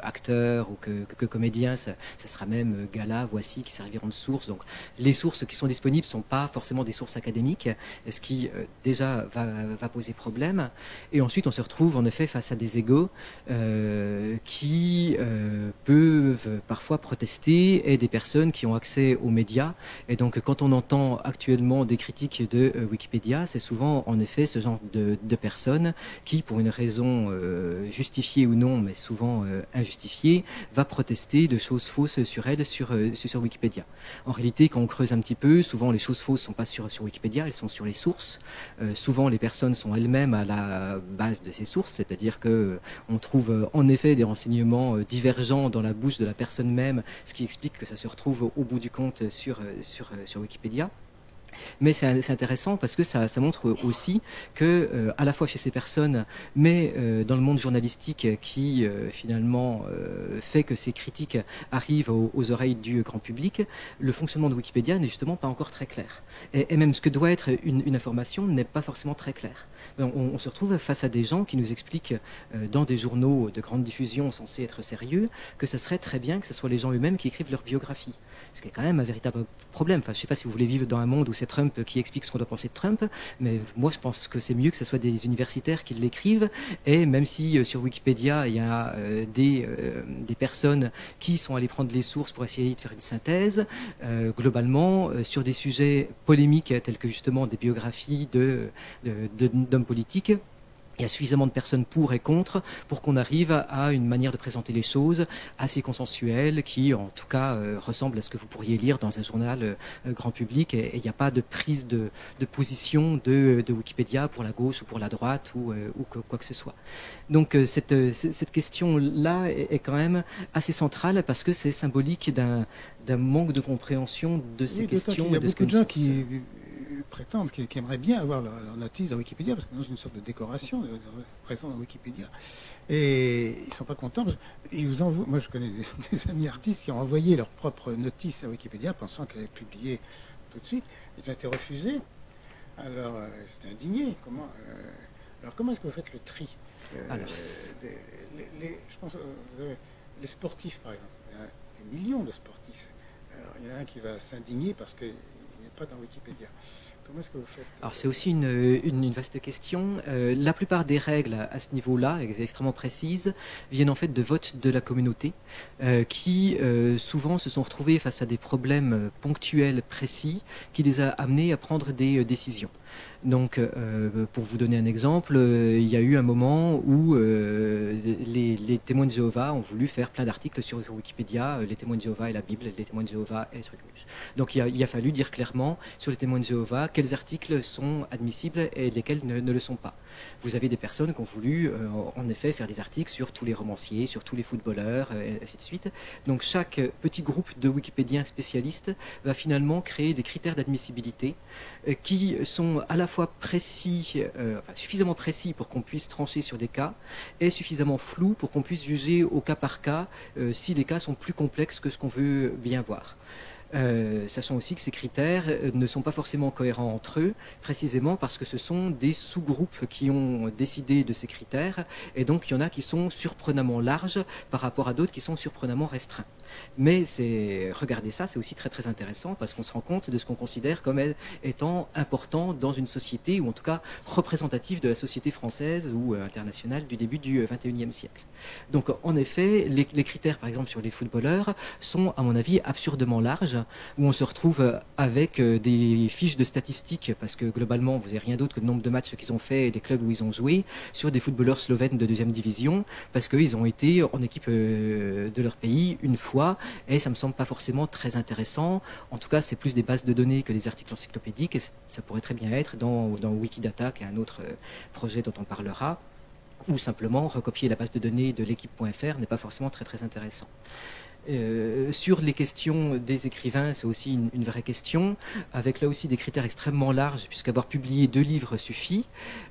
acteurs ou que comédiens, ça sera même Gala, Voici qui serviront de source. Donc les sources qui sont disponibles sont pas forcément des sources académiques, ce qui déjà va poser problème. personnes. Et ensuite, on se retrouve en effet face à des égos qui peuvent parfois protester et des personnes qui ont accès aux médias. Et donc, quand on entend actuellement des critiques de Wikipédia, c'est souvent en effet ce genre de personnes qui, pour une raison justifiée ou non, mais souvent injustifiée, va protester de choses fausses sur elle sur Wikipédia. En réalité, quand on creuse un petit peu, souvent les choses fausses ne sont pas sur Wikipédia, elles sont sur les sources. Souvent, les personnes sont elles-mêmes à la base de ces sources, c'est-à-dire que on trouve en effet des renseignements divergents dans la bouche de la personne même, ce qui explique que ça se retrouve au bout du compte sur Wikipédia. Mais c'est intéressant parce que ça montre aussi que, à la fois chez ces personnes, mais dans le monde journalistique qui finalement fait que ces critiques arrivent aux oreilles du grand public, le fonctionnement de Wikipédia n'est justement pas encore très clair. Et même ce que doit être une information n'est pas forcément très clair. On se retrouve face à des gens qui nous expliquent dans des journaux de grande diffusion censés être sérieux que ça serait très bien que ce soit les gens eux-mêmes qui écrivent leur biographie. Ce qui est quand même un véritable problème. Enfin, je ne sais pas si vous voulez vivre dans un monde où c'est Trump qui explique ce qu'on doit penser de Trump, mais moi je pense que c'est mieux que ce soit des universitaires qui l'écrivent. Et même si sur Wikipédia il y a des personnes qui sont allées prendre les sources pour essayer de faire une synthèse, globalement sur des sujets polémiques tels que justement des biographies d'hommes politiques, il y a suffisamment de personnes pour et contre pour qu'on arrive à une manière de présenter les choses assez consensuelle qui, en tout cas, ressemble à ce que vous pourriez lire dans un journal grand public. Et il n'y a pas de prise de position de Wikipédia pour la gauche ou pour la droite ou quoi que ce soit. Donc cette question-là est quand même assez centrale parce que c'est symbolique d'un manque de compréhension de ces questions. Il y a beaucoup de gens qui prétendent, qui aimeraient bien avoir leur notice dans Wikipédia, parce que c'est une sorte de décoration présente dans Wikipédia. Et ils ne sont pas contents. Ils vous envoient, moi, je connais des amis artistes qui ont envoyé leur propre notice à Wikipédia, pensant qu'elle allait être publiée tout de suite. Ils ont été refusés. Alors, c'était indigné. Alors, comment est-ce que vous faites le tri je pense, les sportifs, par exemple. Il y a des millions de sportifs. Alors, il y en a un qui va s'indigner parce qu'il n'est pas dans Wikipédia. Comment est-ce que vous faites? Alors c'est aussi une vaste question. La plupart des règles à ce niveau-là, extrêmement précises, viennent en fait de votes de la communauté qui souvent se sont retrouvés face à des problèmes ponctuels précis qui les a amenés à prendre des décisions. Donc, pour vous donner un exemple, il y a eu un moment où les témoins de Jéhovah ont voulu faire plein d'articles sur Wikipédia, les témoins de Jéhovah et la Bible, les témoins de Jéhovah et trucs. Donc, il a fallu dire clairement sur les témoins de Jéhovah quels articles sont admissibles et lesquels ne le sont pas. Vous avez des personnes qui ont voulu, en effet, faire des articles sur tous les romanciers, sur tous les footballeurs, et ainsi de suite. Donc, chaque petit groupe de Wikipédiens spécialistes va finalement créer des critères d'admissibilité qui sont à la fois précis, suffisamment précis pour qu'on puisse trancher sur des cas, et suffisamment flous pour qu'on puisse juger au cas par cas si les cas sont plus complexes que ce qu'on veut bien voir. Sachant aussi que ces critères ne sont pas forcément cohérents entre eux, précisément parce que ce sont des sous-groupes qui ont décidé de ces critères, et donc il y en a qui sont surprenamment larges par rapport à d'autres qui sont surprenamment restreints. Mais regarder ça, c'est aussi très très intéressant parce qu'on se rend compte de ce qu'on considère comme étant important dans une société, ou en tout cas représentatif de la société française ou internationale du début du XXIe siècle. Donc en effet, les critères par exemple sur les footballeurs sont à mon avis absurdement larges, où on se retrouve avec des fiches de statistiques, parce que globalement vous n'avez rien d'autre que le nombre de matchs qu'ils ont fait et les clubs où ils ont joué, sur des footballeurs slovènes de deuxième division, parce qu'ils ont été en équipe de leur pays une fois, et ça me semble pas forcément très intéressant. En tout cas, c'est plus des bases de données que des articles encyclopédiques, et ça pourrait très bien être dans Wikidata, qui est un autre projet dont on parlera, ou simplement recopier la base de données de l'équipe.fr n'est pas forcément très très intéressant. Sur les questions des écrivains, c'est aussi une vraie question, avec là aussi des critères extrêmement larges, puisqu'avoir publié 2 livres suffit,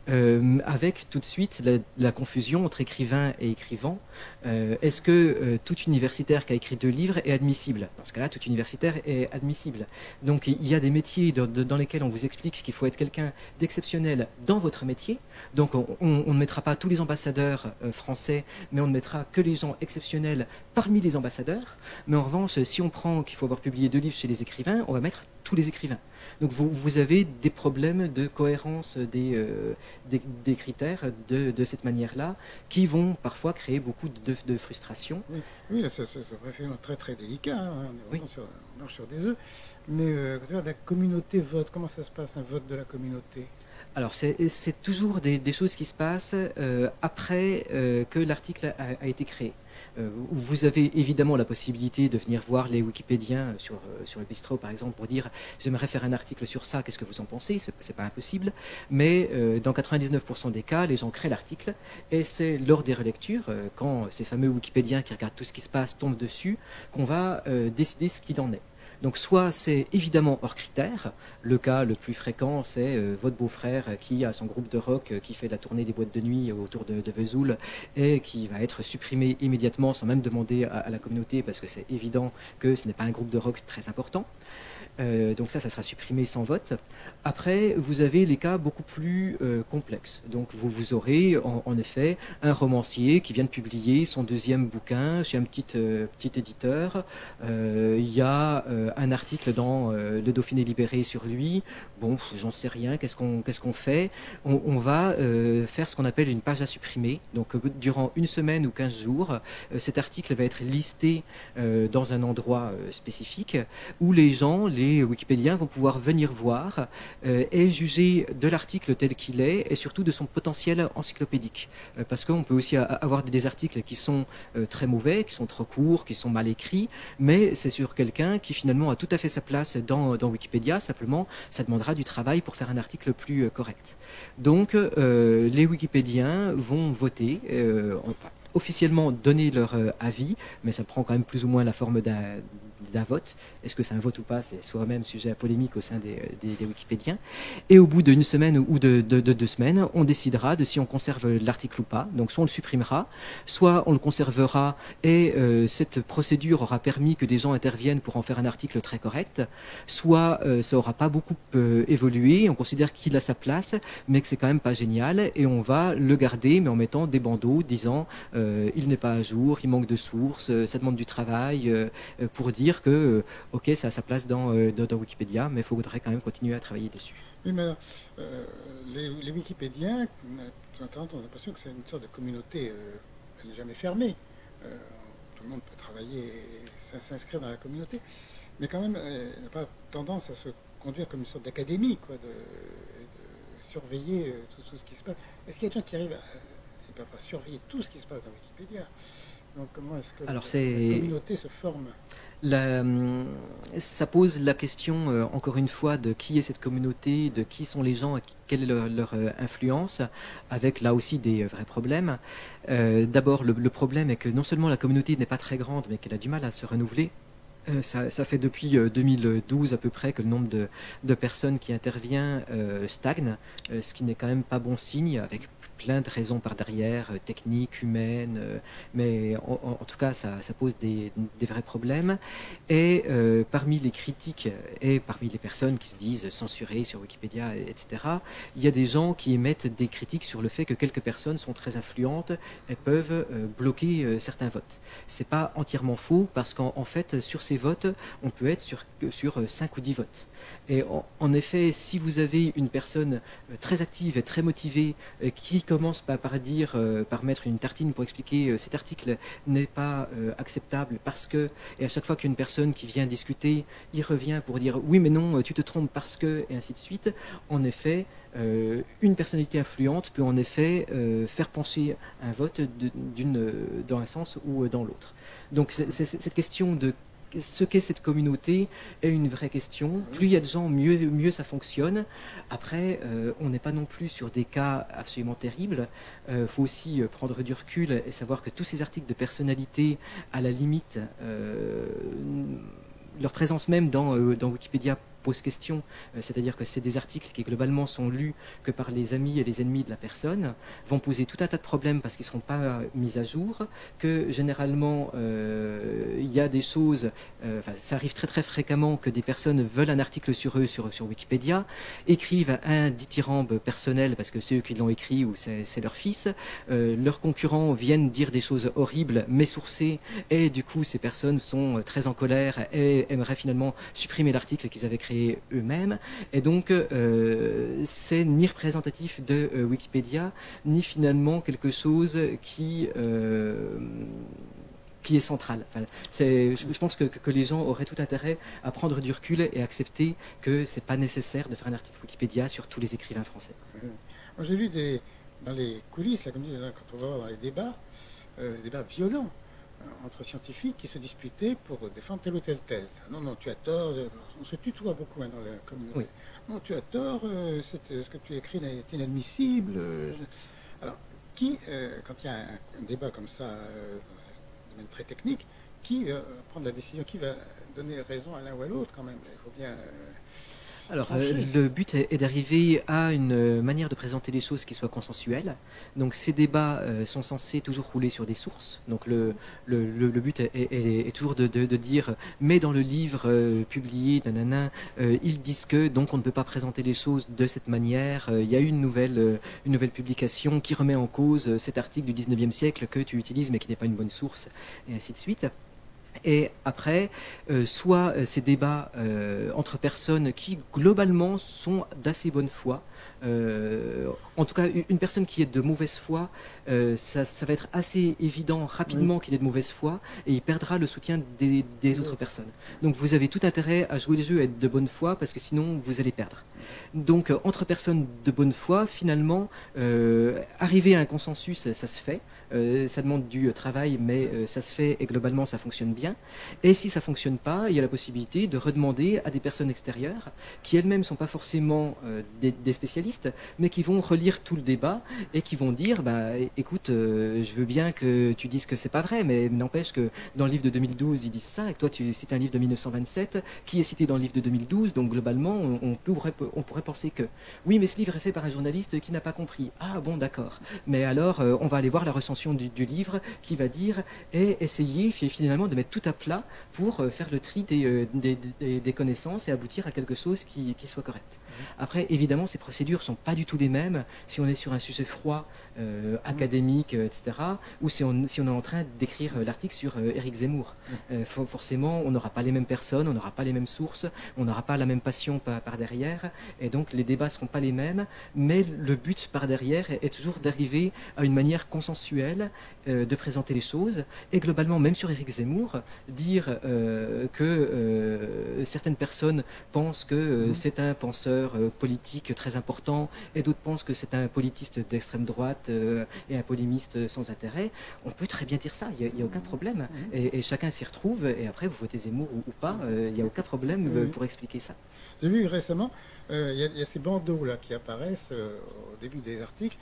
avec tout de suite la confusion entre écrivain et écrivant. Est-ce que tout universitaire qui a écrit 2 livres est admissible? Dans ce cas-là, tout universitaire est admissible. Donc il y a des métiers dans lesquels on vous explique qu'il faut être quelqu'un d'exceptionnel dans votre métier. Donc on ne mettra pas tous les ambassadeurs français, mais on ne mettra que les gens exceptionnels parmi les ambassadeurs. auteurs. Mais en revanche, si on prend qu'il faut avoir publié 2 livres chez les écrivains, on va mettre tous les écrivains. Donc vous avez des problèmes de cohérence des critères de cette manière-là, qui vont parfois créer beaucoup de frustration. Oui, oui, c'est vraiment très très délicat, hein. On est vraiment on marche sur des œufs. Mais quand tu vois, la communauté vote, comment ça se passe, un vote de la communauté? Alors c'est toujours des choses qui se passent après que l'article a été créé. Vous avez évidemment la possibilité de venir voir les Wikipédiens sur le bistrot par exemple pour dire j'aimerais faire un article sur ça, qu'est-ce que vous en pensez? C'est pas impossible, mais dans 99% des cas, les gens créent l'article et c'est lors des relectures, quand ces fameux Wikipédiens qui regardent tout ce qui se passe tombent dessus, qu'on va décider ce qu'il en est. Donc soit c'est évidemment hors critère, le cas le plus fréquent c'est votre beau-frère qui a son groupe de rock qui fait la tournée des boîtes de nuit autour de Vesoul et qui va être supprimé immédiatement sans même demander à la communauté parce que c'est évident que ce n'est pas un groupe de rock très important. Donc ça sera supprimé sans vote. Après, vous avez les cas beaucoup plus complexes. Donc vous aurez en effet un romancier qui vient de publier son 2e bouquin chez un petit éditeur. Il y a un article dans le Dauphiné libéré sur lui. Bon, j'en sais rien, qu'est-ce qu'on fait? On va faire ce qu'on appelle une page à supprimer. Donc durant une semaine ou 15 jours, cet article va être listé dans un endroit spécifique où les gens, les Wikipédiens vont pouvoir venir voir et juger de l'article tel qu'il est et surtout de son potentiel encyclopédique. Parce qu'on peut aussi avoir des articles qui sont très mauvais, qui sont trop courts, qui sont mal écrits, mais c'est sur quelqu'un qui finalement a tout à fait sa place dans Wikipédia, simplement ça demandera du travail pour faire un article plus correct. Donc les Wikipédiens vont voter, officiellement donner leur avis, mais ça prend quand même plus ou moins la forme d'un vote. Est-ce que c'est un vote ou pas? C'est soi-même sujet à polémique au sein des Wikipédiens. Et au bout d'une semaine ou de 2 semaines, on décidera de si on conserve l'article ou pas. Donc soit on le supprimera, soit on le conservera et cette procédure aura permis que des gens interviennent pour en faire un article très correct, soit ça aura pas beaucoup évolué, on considère qu'il a sa place, mais que c'est quand même pas génial et on va le garder mais en mettant des bandeaux disant il n'est pas à jour, il manque de sources, ça demande du travail pour dire que ok, ça a sa place dans Wikipédia, mais il faudrait quand même continuer à travailler dessus. Oui, mais les Wikipédiens, on a l'impression que c'est une sorte de communauté, elle n'est jamais fermée. Tout le monde peut travailler et s'inscrire dans la communauté, mais quand même, elle n'a pas tendance à se conduire comme une sorte d'académie, quoi, de surveiller tout ce qui se passe. Est-ce qu'il y a des gens qui arrivent ils ne peuvent pas surveiller tout ce qui se passe dans Wikipédia? Donc comment est-ce que la communauté se forme? Ça pose la question, encore une fois, de qui est cette communauté, de qui sont les gens, quelle est leur influence, avec là aussi des vrais problèmes. D'abord, le problème est que non seulement la communauté n'est pas très grande, mais qu'elle a du mal à se renouveler. Ça fait depuis 2012 à peu près que le nombre de personnes qui intervient stagne, ce qui n'est quand même pas bon signe, avec plein de raisons par derrière, techniques, humaines, mais en tout cas ça pose des vrais problèmes. Et parmi les critiques et parmi les personnes qui se disent censurées sur Wikipédia, etc., il y a des gens qui émettent des critiques sur le fait que quelques personnes sont très influentes et peuvent bloquer certains votes. C'est pas entièrement faux parce qu'en fait sur ces votes on peut être sur 5 ou 10 votes. Et en effet, si vous avez une personne très active et très motivée qui commence par dire, par mettre une tartine pour expliquer cet article n'est pas acceptable parce que, et à chaque fois qu'une personne qui vient discuter, il revient pour dire oui mais non, tu te trompes parce que, et ainsi de suite, en effet, une personnalité influente peut en effet faire pencher un vote dans un sens ou dans l'autre. Donc cette question de ce qu'est cette communauté est une vraie question. Plus il y a de gens, mieux ça fonctionne. Après, on n'est pas non plus sur des cas absolument terribles. Faut aussi prendre du recul et savoir que tous ces articles de personnalité, à la limite, leur présence même dans Wikipédia pose question, c'est-à-dire que c'est des articles qui globalement sont lus que par les amis et les ennemis de la personne, vont poser tout un tas de problèmes parce qu'ils ne seront pas mis à jour, que généralement il y a des choses, ça arrive très très fréquemment que des personnes veulent un article sur eux sur Wikipédia, écrivent un dithyrambe personnel parce que c'est eux qui l'ont écrit ou c'est leur fils, leurs concurrents viennent dire des choses horribles mais sourcées, et du coup ces personnes sont très en colère et aimeraient finalement supprimer l'article qu'ils avaient créé eux-mêmes, et donc c'est ni représentatif de Wikipédia ni finalement quelque chose qui est central. Je pense que les gens auraient tout intérêt à prendre du recul et accepter que c'est pas nécessaire de faire un article Wikipédia sur tous les écrivains français. Moi, j'ai lu dans les coulisses, là, comme dit, quand on va voir dans les débats violents entre scientifiques qui se disputaient pour défendre telle ou telle thèse. Non, non, tu as tort. On se tutoie beaucoup dans la communauté. Oui. Non, tu as tort. Ce que tu écris est inadmissible. Alors, quand il y a un débat comme ça, domaine très technique, qui va prendre la décision, qui va donner raison à l'un ou à l'autre quand même? Il faut bien. Alors, le but est d'arriver à une manière de présenter les choses qui soit consensuelle. Donc, ces débats sont censés toujours rouler sur des sources. Donc, le but est toujours de dire, mais dans le livre publié, ils disent que, donc on ne peut pas présenter les choses de cette manière. Il y a eu une nouvelle publication qui remet en cause cet article du 19e siècle que tu utilises, mais qui n'est pas une bonne source, et ainsi de suite. Et après, soit ces débats entre personnes qui globalement sont d'assez bonne foi. En tout cas, une personne qui est de mauvaise foi, ça va être assez évident rapidement qu'il est de mauvaise foi, et il perdra le soutien des autres personnes. Donc vous avez tout intérêt à jouer le jeu et être de bonne foi, parce que sinon vous allez perdre. Donc entre personnes de bonne foi, finalement, arriver à un consensus, ça se fait. Ça demande du travail, mais ça se fait et globalement ça fonctionne bien. Et si ça fonctionne pas, il y a la possibilité de redemander à des personnes extérieures qui elles-mêmes sont pas forcément des spécialistes, mais qui vont relire tout le débat et qui vont dire écoute, je veux bien que tu dises que c'est pas vrai, mais n'empêche que dans le livre de 2012 ils disent ça, et toi tu cites un livre de 1927 qui est cité dans le livre de 2012, donc globalement on pourrait penser que oui, mais ce livre est fait par un journaliste qui n'a pas compris. Ah bon, d'accord, mais alors on va aller voir la recension du livre qui va dire et essayer finalement de mettre tout à plat pour faire le tri des connaissances et aboutir à quelque chose qui soit correct. Après, évidemment, ces procédures sont pas du tout les mêmes si on est sur un sujet froid, académique, etc., ou si on est en train d'écrire l'article sur Éric Zemmour. Forcément, on n'aura pas les mêmes personnes, on n'aura pas les mêmes sources, on n'aura pas la même passion par derrière, et donc les débats seront pas les mêmes, mais le but par derrière est toujours d'arriver à une manière consensuelle de présenter les choses, et globalement, même sur Éric Zemmour, dire que certaines personnes pensent que c'est un penseur politique très important, et d'autres pensent que c'est un politiste d'extrême droite et un polémiste sans intérêt. On peut très bien dire ça, il n'y a aucun problème. Et chacun s'y retrouve, et après vous votez Zemmour ou pas, il n'y a aucun problème pour expliquer ça. J'ai vu récemment, il y a ces bandeaux là qui apparaissent au début des articles.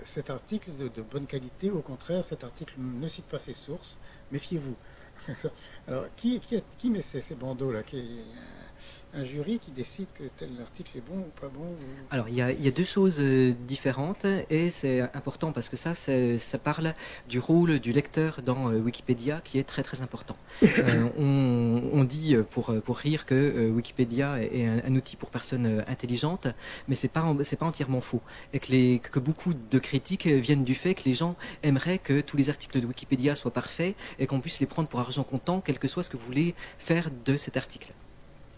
Cet article de bonne qualité, au contraire, cet article ne cite pas ses sources, méfiez-vous. Alors, qui met ces bandeaux là? Un jury qui décide que tel article est bon ou pas bon? Alors, il y a deux choses différentes, et c'est important parce que ça parle du rôle du lecteur dans Wikipédia qui est très très important. On dit pour rire que Wikipédia est un outil pour personnes intelligentes, mais c'est pas entièrement faux, et que beaucoup de critiques viennent du fait que les gens aimeraient que tous les articles de Wikipédia soient parfaits et qu'on puisse les prendre pour argent comptant, quel que soit ce que vous voulez faire de cet article.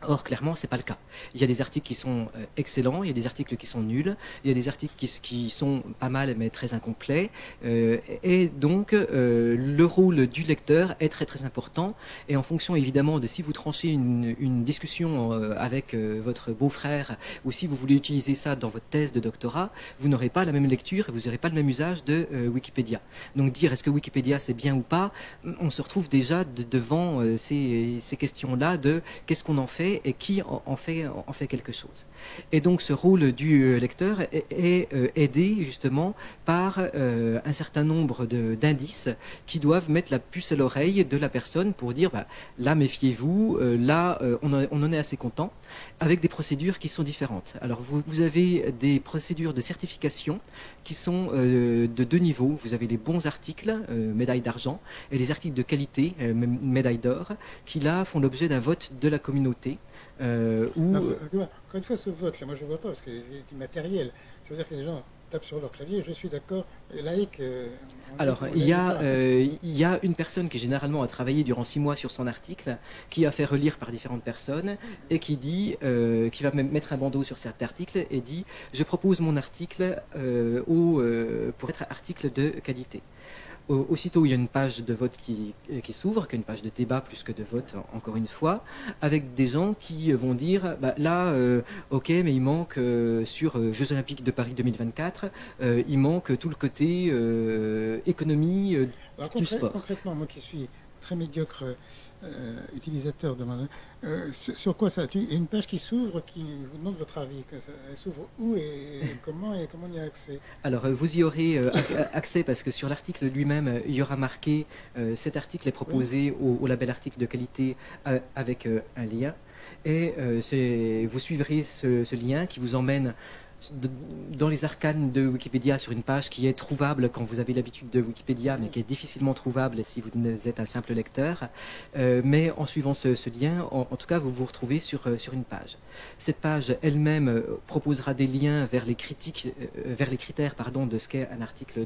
Or, clairement, c'est pas le cas. Il y a des articles qui sont excellents, il y a des articles qui sont nuls, il y a des articles qui sont pas mal mais très incomplets, et donc le rôle du lecteur est très très important, et en fonction évidemment de si vous tranchez une discussion avec votre beau-frère, ou si vous voulez utiliser ça dans votre thèse de doctorat, vous n'aurez pas la même lecture et vous n'aurez pas le même usage de Wikipédia. Donc dire est-ce que Wikipédia c'est bien ou pas, on se retrouve déjà devant ces questions-là de qu'est-ce qu'on en fait, fait et qui en fait quelque chose. Et donc ce rôle du lecteur est aidé justement par un certain nombre d'indices qui doivent mettre la puce à l'oreille de la personne pour dire bah, là méfiez-vous, là on en est assez content, avec des procédures qui sont différentes. Alors vous avez des procédures de certification qui sont de deux niveaux. Vous avez les bons articles, médaille d'argent, et les articles de qualité, médaille d'or, qui là font l'objet d'un vote de la communauté. Encore une fois, ce vote, là, moi je ne vois pas parce qu'il est immatériel. Ça veut dire que les gens tapent sur leur clavier, je suis d'accord, laïque. Alors, il y a une personne qui généralement a travaillé durant 6 mois sur son article, qui a fait relire par différentes personnes, et qui dit, qui va mettre un bandeau sur cet article et dit, je propose mon article pour être article de qualité. Aussitôt, il y a une page de vote qui s'ouvre, qui est une page de débat plus que de vote, encore une fois, avec des gens qui vont dire, bah, là, ok, mais il manque sur Jeux Olympiques de Paris 2024, il manque tout le côté économie du sport. Concrètement, moi qui suis très médiocre utilisateur de sur quoi ça? Il y a une page qui s'ouvre qui vous demande votre avis. Elle s'ouvre où et comment on y a accès? Alors vous y aurez accès parce que sur l'article lui-même, il y aura marqué cet article est proposé au label article de qualité avec un lien. Et vous suivrez ce lien qui vous emmène dans les arcanes de Wikipédia sur une page qui est trouvable quand vous avez l'habitude de Wikipédia, mais qui est difficilement trouvable si vous êtes un simple lecteur. Mais en suivant ce lien, en tout cas, vous vous retrouvez sur une page. Cette page elle-même proposera des liens vers les critiques, vers les critères, pardon, de ce qu'est un article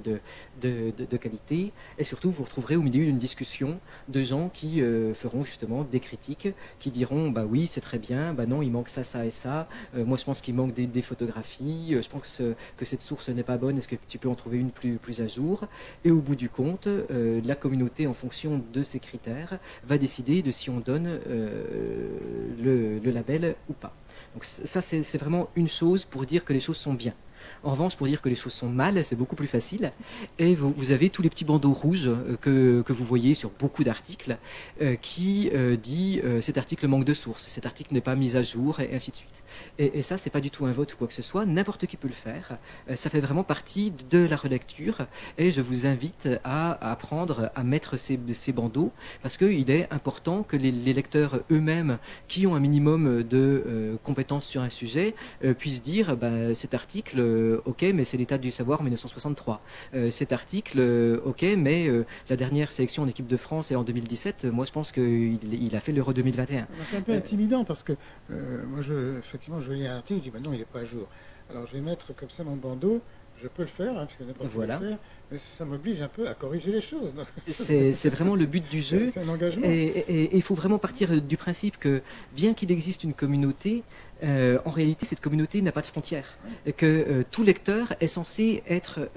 de qualité. Et surtout, vous retrouverez au milieu d'une discussion de gens qui feront justement des critiques, qui diront, bah oui, c'est très bien, bah non, il manque ça, ça et ça. Moi, je pense qu'il manque des photographies. Je pense que cette source n'est pas bonne, est-ce que tu peux en trouver une plus à jour? Et au bout du compte, la communauté, en fonction de ces critères, va décider de si on donne le label ou pas. Donc ça, c'est vraiment une chose pour dire que les choses sont bien. En revanche, pour dire que les choses sont mal, c'est beaucoup plus facile. Et vous avez tous les petits bandeaux rouges que vous voyez sur beaucoup d'articles qui dit cet article manque de source, cet article n'est pas mis à jour, et ainsi de suite. Et ça, c'est pas du tout un vote ou quoi que ce soit. N'importe qui peut le faire. Ça fait vraiment partie de la relecture. Et je vous invite à apprendre à mettre ces bandeaux parce qu'il est important que les lecteurs eux-mêmes, qui ont un minimum de compétences sur un sujet, puissent dire cet article ok, mais c'est l'état du savoir en 1963. Cet article, ok, mais la dernière sélection en équipe de France est en 2017. Moi, je pense qu'il a fait l'Euro 2021. C'est un peu intimidant parce que moi, effectivement, je lis un article, je dis non, il n'est pas à jour. Alors, je vais mettre comme ça mon bandeau. Je peux le faire, parce que n'importe qui peut le faire, mais ça m'oblige un peu à corriger les choses. C'est vraiment le but du jeu. C'est un engagement. Et il faut vraiment partir du principe que, bien qu'il existe une communauté, en réalité, cette communauté n'a pas de frontières. Et que tout lecteur est censé être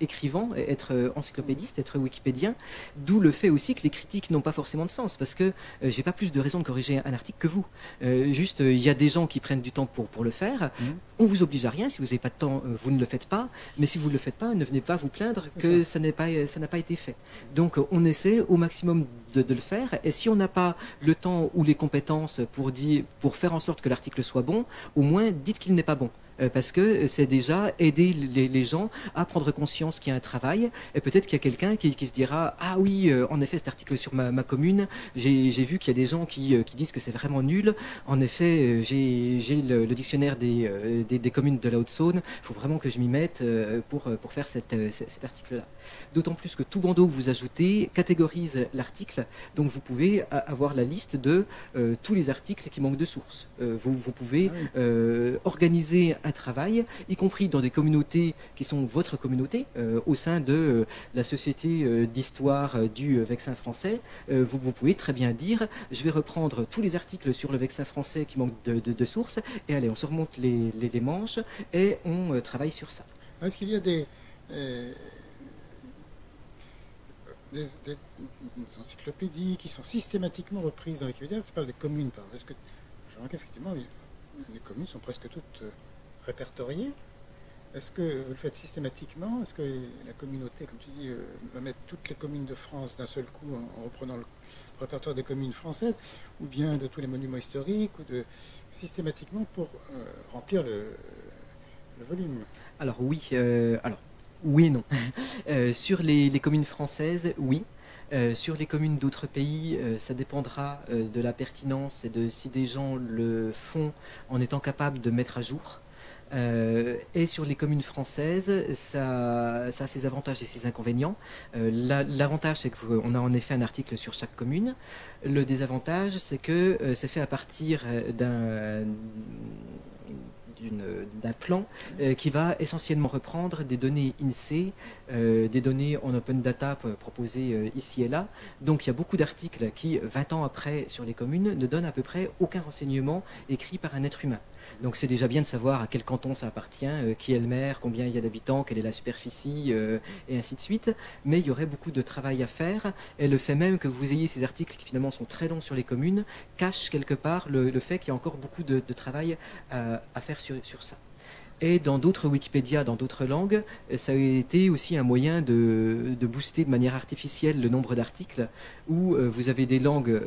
écrivain, être encyclopédiste, être wikipédien, d'où le fait aussi que les critiques n'ont pas forcément de sens, parce que j'ai pas plus de raison de corriger un article que vous. Juste, il y a des gens qui prennent du temps pour le faire. On vous oblige à rien. Si vous n'avez pas de temps, vous ne le faites pas. Mais si vous ne le faites pas, ne venez pas vous plaindre que ça n'a pas été fait. Donc, on essaie au maximum de le faire. Et si on n'a pas le temps ou les compétences pour faire en sorte que l'article soit bon, au moins dites qu'il n'est pas bon. Parce que c'est déjà aider les gens à prendre conscience qu'il y a un travail, et peut-être qu'il y a quelqu'un qui se dira « Ah oui, en effet, cet article sur ma commune, j'ai vu qu'il y a des gens qui disent que c'est vraiment nul. En effet, j'ai le dictionnaire des communes de la Haute-Saône, il faut vraiment que je m'y mette pour faire cet article-là. » D'autant plus que tout bandeau que vous ajoutez catégorise l'article, donc vous pouvez avoir la liste de tous les articles qui manquent de source. Vous pouvez organiser un travail, y compris dans des communautés qui sont votre communauté, au sein de la Société d'histoire du Vexin français. Vous pouvez très bien dire, je vais reprendre tous les articles sur le Vexin français qui manquent de sources, et allez, on se remonte les manches, et on travaille sur ça. Est-ce qu'il y a des encyclopédies qui sont systématiquement reprises dans Wikipédia? Tu parles des communes, par exemple. Parce que je remarque qu'effectivement, les communes sont presque toutes répertoriées. Est-ce que vous le faites systématiquement? Est-ce que la communauté, comme tu dis, va mettre toutes les communes de France d'un seul coup en reprenant le répertoire des communes françaises, ou bien de tous les monuments historiques, ou de systématiquement pour remplir le volume? Alors oui, oui et non. Sur les communes françaises, oui. Sur les communes d'autres pays, ça dépendra de la pertinence et de si des gens le font en étant capables de mettre à jour. Et sur les communes françaises, ça a ses avantages et ses inconvénients. L'avantage, c'est qu'on a en effet un article sur chaque commune. Le désavantage, c'est que c'est fait à partir d'un plan qui va essentiellement reprendre des données INSEE, des données en open data proposées ici et là. Donc il y a beaucoup d'articles qui, 20 ans après, sur les communes, ne donnent à peu près aucun renseignement écrit par un être humain. Donc c'est déjà bien de savoir à quel canton ça appartient, qui est le maire, combien il y a d'habitants, quelle est la superficie, et ainsi de suite. Mais il y aurait beaucoup de travail à faire. Et le fait même que vous ayez ces articles qui finalement sont très longs sur les communes cache quelque part le fait qu'il y a encore beaucoup de travail à faire sur ça. Et dans d'autres Wikipédia, dans d'autres langues, ça a été aussi un moyen de booster de manière artificielle le nombre d'articles, où vous avez des langues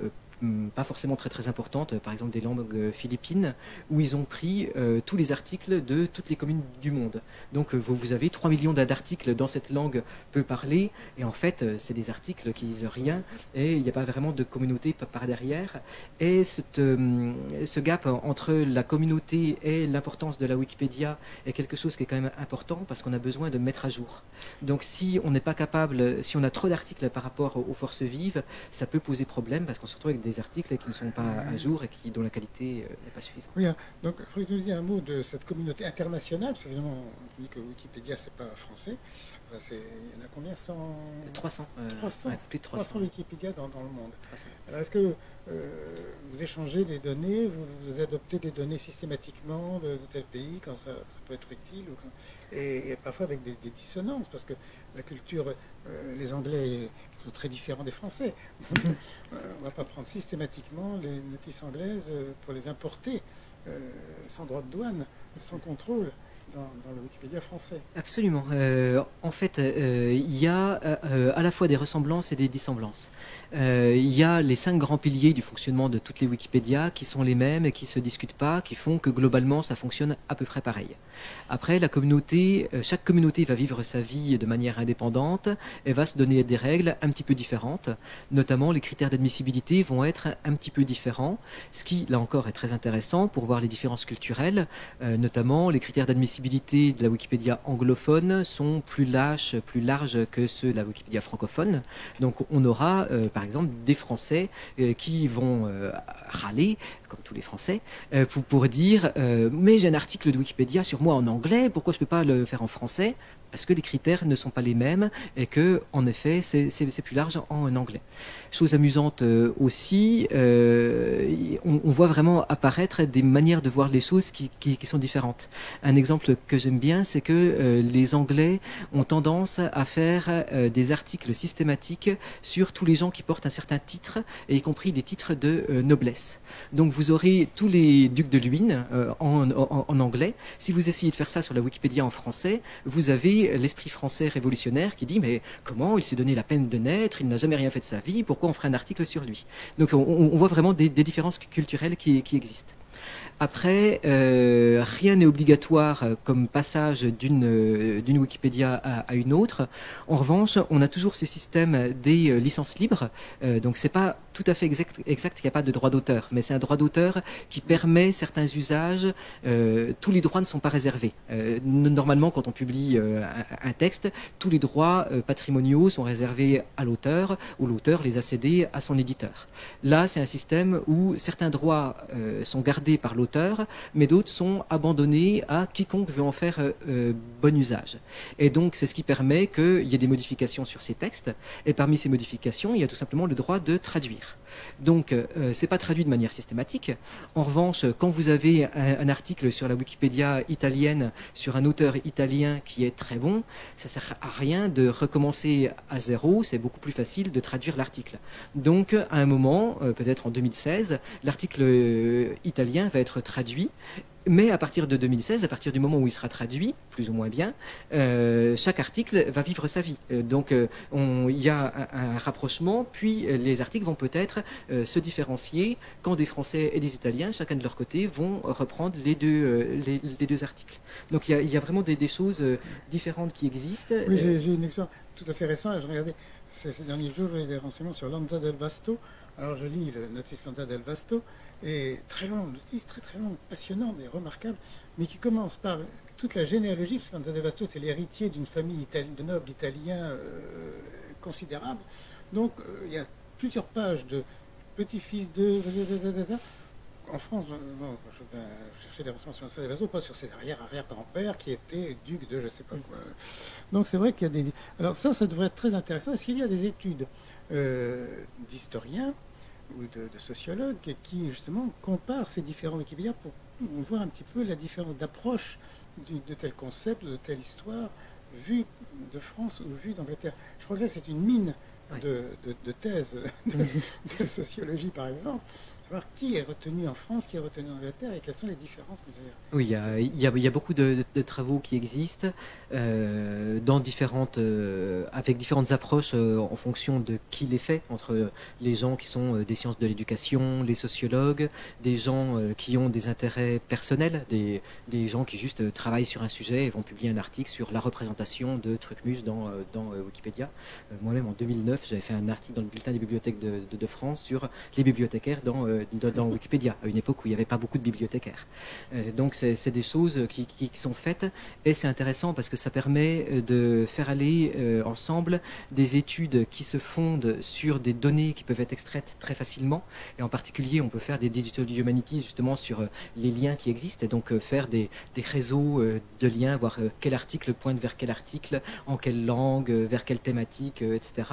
pas forcément très importantes, par exemple des langues philippines, où ils ont pris tous les articles de toutes les communes du monde. Donc vous avez 3 millions d'articles dans cette langue peu parlée, et en fait c'est des articles qui disent rien, et il n'y a pas vraiment de communauté par derrière. Et ce gap entre la communauté et l'importance de la Wikipédia est quelque chose qui est quand même important, parce qu'on a besoin de mettre à jour. Donc si on n'est pas capable, si on a trop d'articles par rapport aux forces vives, ça peut poser problème, parce qu'on se retrouve avec des articles qui ne sont pas à jour et dont la qualité n'est pas suffisante. Oui, donc il faudrait que nous disiez un mot de cette communauté internationale, parce qu'évidemment, on dit que Wikipédia, c'est pas français. Enfin, il y en a combien? 300. 300, Ouais, plus de 300 Wikipédia dans le monde. 300. Alors, est-ce que vous échangez des données, vous adoptez des données systématiquement de tel pays, quand ça peut être utile, et parfois avec des dissonances, parce que la culture, les Anglais sont très différents des Français. On ne va pas prendre systématiquement les notices anglaises pour les importer sans droit de douane, sans contrôle dans le Wikipédia français. Absolument. En fait, il y a à la fois des ressemblances et des dissemblances. Il y a les 5 grands piliers du fonctionnement de toutes les Wikipédias qui sont les mêmes et qui ne se discutent pas, qui font que globalement ça fonctionne à peu près pareil. Après, chaque communauté va vivre sa vie de manière indépendante et va se donner des règles un petit peu différentes. Notamment, les critères d'admissibilité vont être un petit peu différents, ce qui, là encore, est très intéressant pour voir les différences culturelles. Notamment, les critères d'admissibilité de la Wikipédia anglophone sont plus larges que ceux de la Wikipédia francophone. Donc, on aura, par exemple, des Français qui vont râler, comme tous les Français, pour dire mais j'ai un article de Wikipédia sur moi en anglais, pourquoi je ne peux pas le faire en français? Parce que les critères ne sont pas les mêmes et que, en effet, c'est plus large en anglais. Chose amusante aussi, on voit vraiment apparaître des manières de voir les choses qui sont différentes. Un exemple que j'aime bien, c'est que les Anglais ont tendance à faire des articles systématiques sur tous les gens qui portent un certain titre, et y compris des titres de noblesse. Donc vous aurez tous les ducs de Luynes en anglais. Si vous essayez de faire ça sur la Wikipédia en français, vous avez l'esprit français révolutionnaire qui dit mais comment il s'est donné la peine de naître, il n'a jamais rien fait de sa vie, pourquoi on ferait un article sur lui? Donc on voit vraiment des différences culturelles qui existent. Après, rien n'est obligatoire comme passage d'une Wikipédia à une autre. En revanche, on a toujours ce système des licences libres. Donc c'est pas tout à fait exact qu'il n'y a pas de droit d'auteur, mais c'est un droit d'auteur qui permet certains usages. Tous les droits ne sont pas réservés. Normalement, quand on publie un texte, tous les droits patrimoniaux sont réservés à l'auteur, ou l'auteur les a cédés à son éditeur. Là, c'est un système où certains droits sont gardés par l'auteur, mais d'autres sont abandonnés à quiconque veut en faire bon usage. Et donc, c'est ce qui permet qu'il y ait des modifications sur ces textes, et parmi ces modifications, il y a tout simplement le droit de traduire. Donc, c'est pas traduit de manière systématique. En revanche, quand vous avez un article sur la Wikipédia italienne, sur un auteur italien qui est très bon, ça sert à rien de recommencer à zéro, c'est beaucoup plus facile de traduire l'article. Donc, à un moment, peut-être en 2016, l'article italien va être traduit, Mais à partir de 2016, à partir du moment où il sera traduit, plus ou moins bien, chaque article va vivre sa vie. Il y a un rapprochement, puis les articles vont peut-être se différencier quand des Français et des Italiens, chacun de leur côté, vont reprendre les deux articles. Donc il y a vraiment des choses différentes qui existent. Oui, j'ai une expérience tout à fait récente. Je regardais ces derniers jours, j'ai des renseignements sur Lanza del Vasto. Alors je lis le Notice Lanza del Vasto, et très long, notice très très long, passionnant et remarquable, mais qui commence par toute la généalogie, parce que Lanza del Vasto c'est l'héritier d'une famille de nobles italiens considérable. Donc il y a plusieurs pages de petit-fils de... En France, bon, je vais chercher des renseignements sur Lanza del Vasto, pas sur ses arrière-arrière-grands-pères qui étaient ducs de je sais pas quoi. Donc c'est vrai qu'il y a des... Alors ça devrait être très intéressant. Est-ce qu'il y a des études d'historiens ou de sociologues qui justement comparent ces différents Wikipédia pour voir un petit peu la différence d'approche de tel concept, de telle histoire, vue de France ou vue d'Angleterre. Je crois que là c'est une mine de thèses de sociologie par exemple, savoir qui est retenu en France, qui est retenu en Angleterre et quelles sont les différences. Oui, il y a beaucoup de travaux qui existent dans avec différentes approches en fonction de qui les fait, entre les gens qui sont des sciences de l'éducation, les sociologues, des gens qui ont des intérêts personnels, des gens qui juste travaillent sur un sujet et vont publier un article sur la représentation de Trucmuche dans Wikipédia. Moi-même, en 2009, j'avais fait un article dans le bulletin des bibliothèques de France sur les bibliothécaires dans Wikipédia, à une époque où il n'y avait pas beaucoup de bibliothécaires. Donc c'est des choses qui sont faites, et c'est intéressant parce que ça permet de faire aller ensemble des études qui se fondent sur des données qui peuvent être extraites très facilement, et en particulier on peut faire des digital humanities justement sur les liens qui existent, et donc faire des réseaux de liens, voir quel article pointe vers quel article, en quelle langue, vers quelle thématique, etc.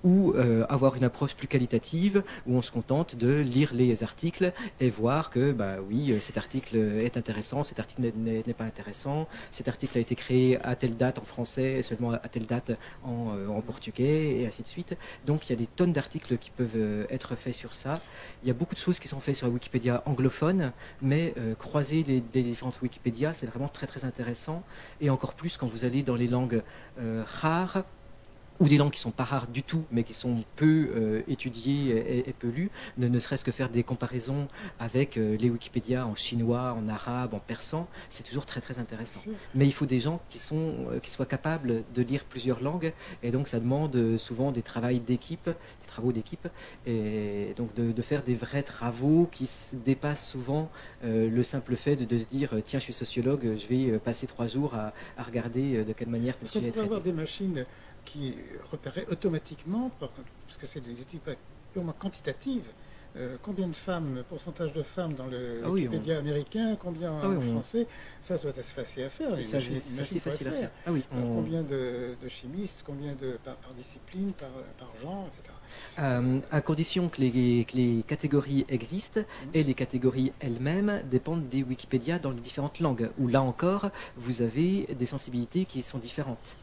Ou avoir une approche plus qualitative où on se contente de lire les articles et voir que bah oui, cet article est intéressant, cet article n'est pas intéressant, cet article a été créé à telle date en français, seulement à telle date en portugais, et ainsi de suite. Donc il y a des tonnes d'articles qui peuvent être faits sur ça. Il y a beaucoup de choses qui sont faites sur la Wikipédia anglophone, mais croiser les différentes Wikipédias, c'est vraiment très très intéressant, et encore plus quand vous allez dans les langues rares, ou des langues qui ne sont pas rares du tout, mais qui sont peu étudiées et peu lues, ne serait-ce que faire des comparaisons avec les Wikipédia en chinois, en arabe, en persan, c'est toujours très très intéressant. Mais il faut des gens qui soient capables de lire plusieurs langues, et donc ça demande souvent des travaux d'équipe, et donc de faire des vrais travaux qui dépassent souvent le simple fait de se dire tiens, je suis sociologue, je vais passer 3 jours à regarder de quelle manière est-ce qu'on pourrait avoir des machines qui repéraient automatiquement, parce que c'est des études purement quantitatives, combien de femmes, pourcentage de femmes dans le Wikipédia américain, combien en français, ça doit être assez facile à faire. C'est assez facile à faire. Combien de chimistes, combien par discipline, par genre, etc. À condition que les catégories existent, et les catégories elles-mêmes dépendent des Wikipédia dans les différentes langues, où là encore, vous avez des sensibilités qui sont différentes.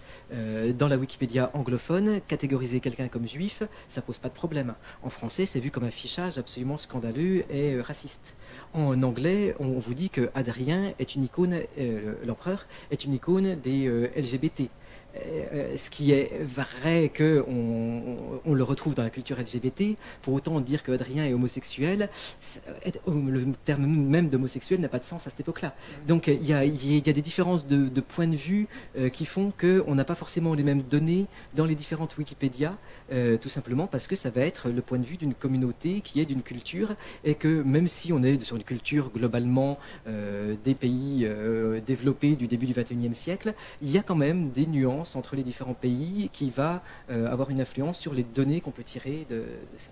Dans la Wikipédia anglophone, catégoriser quelqu'un comme juif, ça pose pas de problème. En français, c'est vu comme un fichage absolument scandaleux et raciste. En anglais, on vous dit que Adrien est une icône, l'empereur est une icône des LGBT. Ce qui est vrai qu'on le retrouve dans la culture LGBT, pour autant dire que Adrien est homosexuel, le terme même d'homosexuel n'a pas de sens à cette époque-là. Donc il y a des différences de point de vue qui font qu'on n'a pas forcément les mêmes données dans les différentes Wikipédias, tout simplement parce que ça va être le point de vue d'une communauté qui est d'une culture, et que même si on est sur une culture globalement des pays développés du début du XXIe siècle, il y a quand même des nuances entre les différents pays qui va avoir une influence sur les données qu'on peut tirer de ça.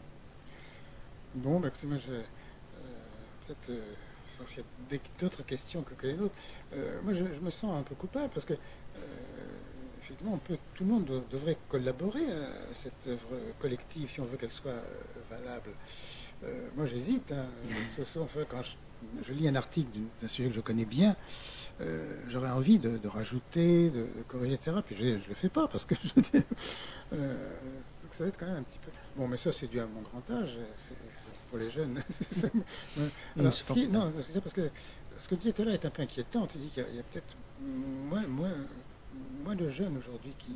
Bon, écoutez, moi, peut-être s'il y a d'autres questions que les nôtres. Moi, je me sens un peu coupable parce que, effectivement, tout le monde devrait collaborer à cette œuvre collective si on veut qu'elle soit valable. Moi, j'hésite. Souvent, c'est vrai, quand je lis un article d'un sujet que je connais bien, j'aurais envie de rajouter, de corriger, etc. Puis je ne le fais pas parce que je veux dire, donc ça va être quand même un petit peu. Bon, mais ça, c'est dû à mon grand âge. C'est pour les jeunes. Alors, non, c'est parce que ce que tu disais tout à l'heure est un peu inquiétant. Tu dis qu'il y a peut-être moins de jeunes aujourd'hui qui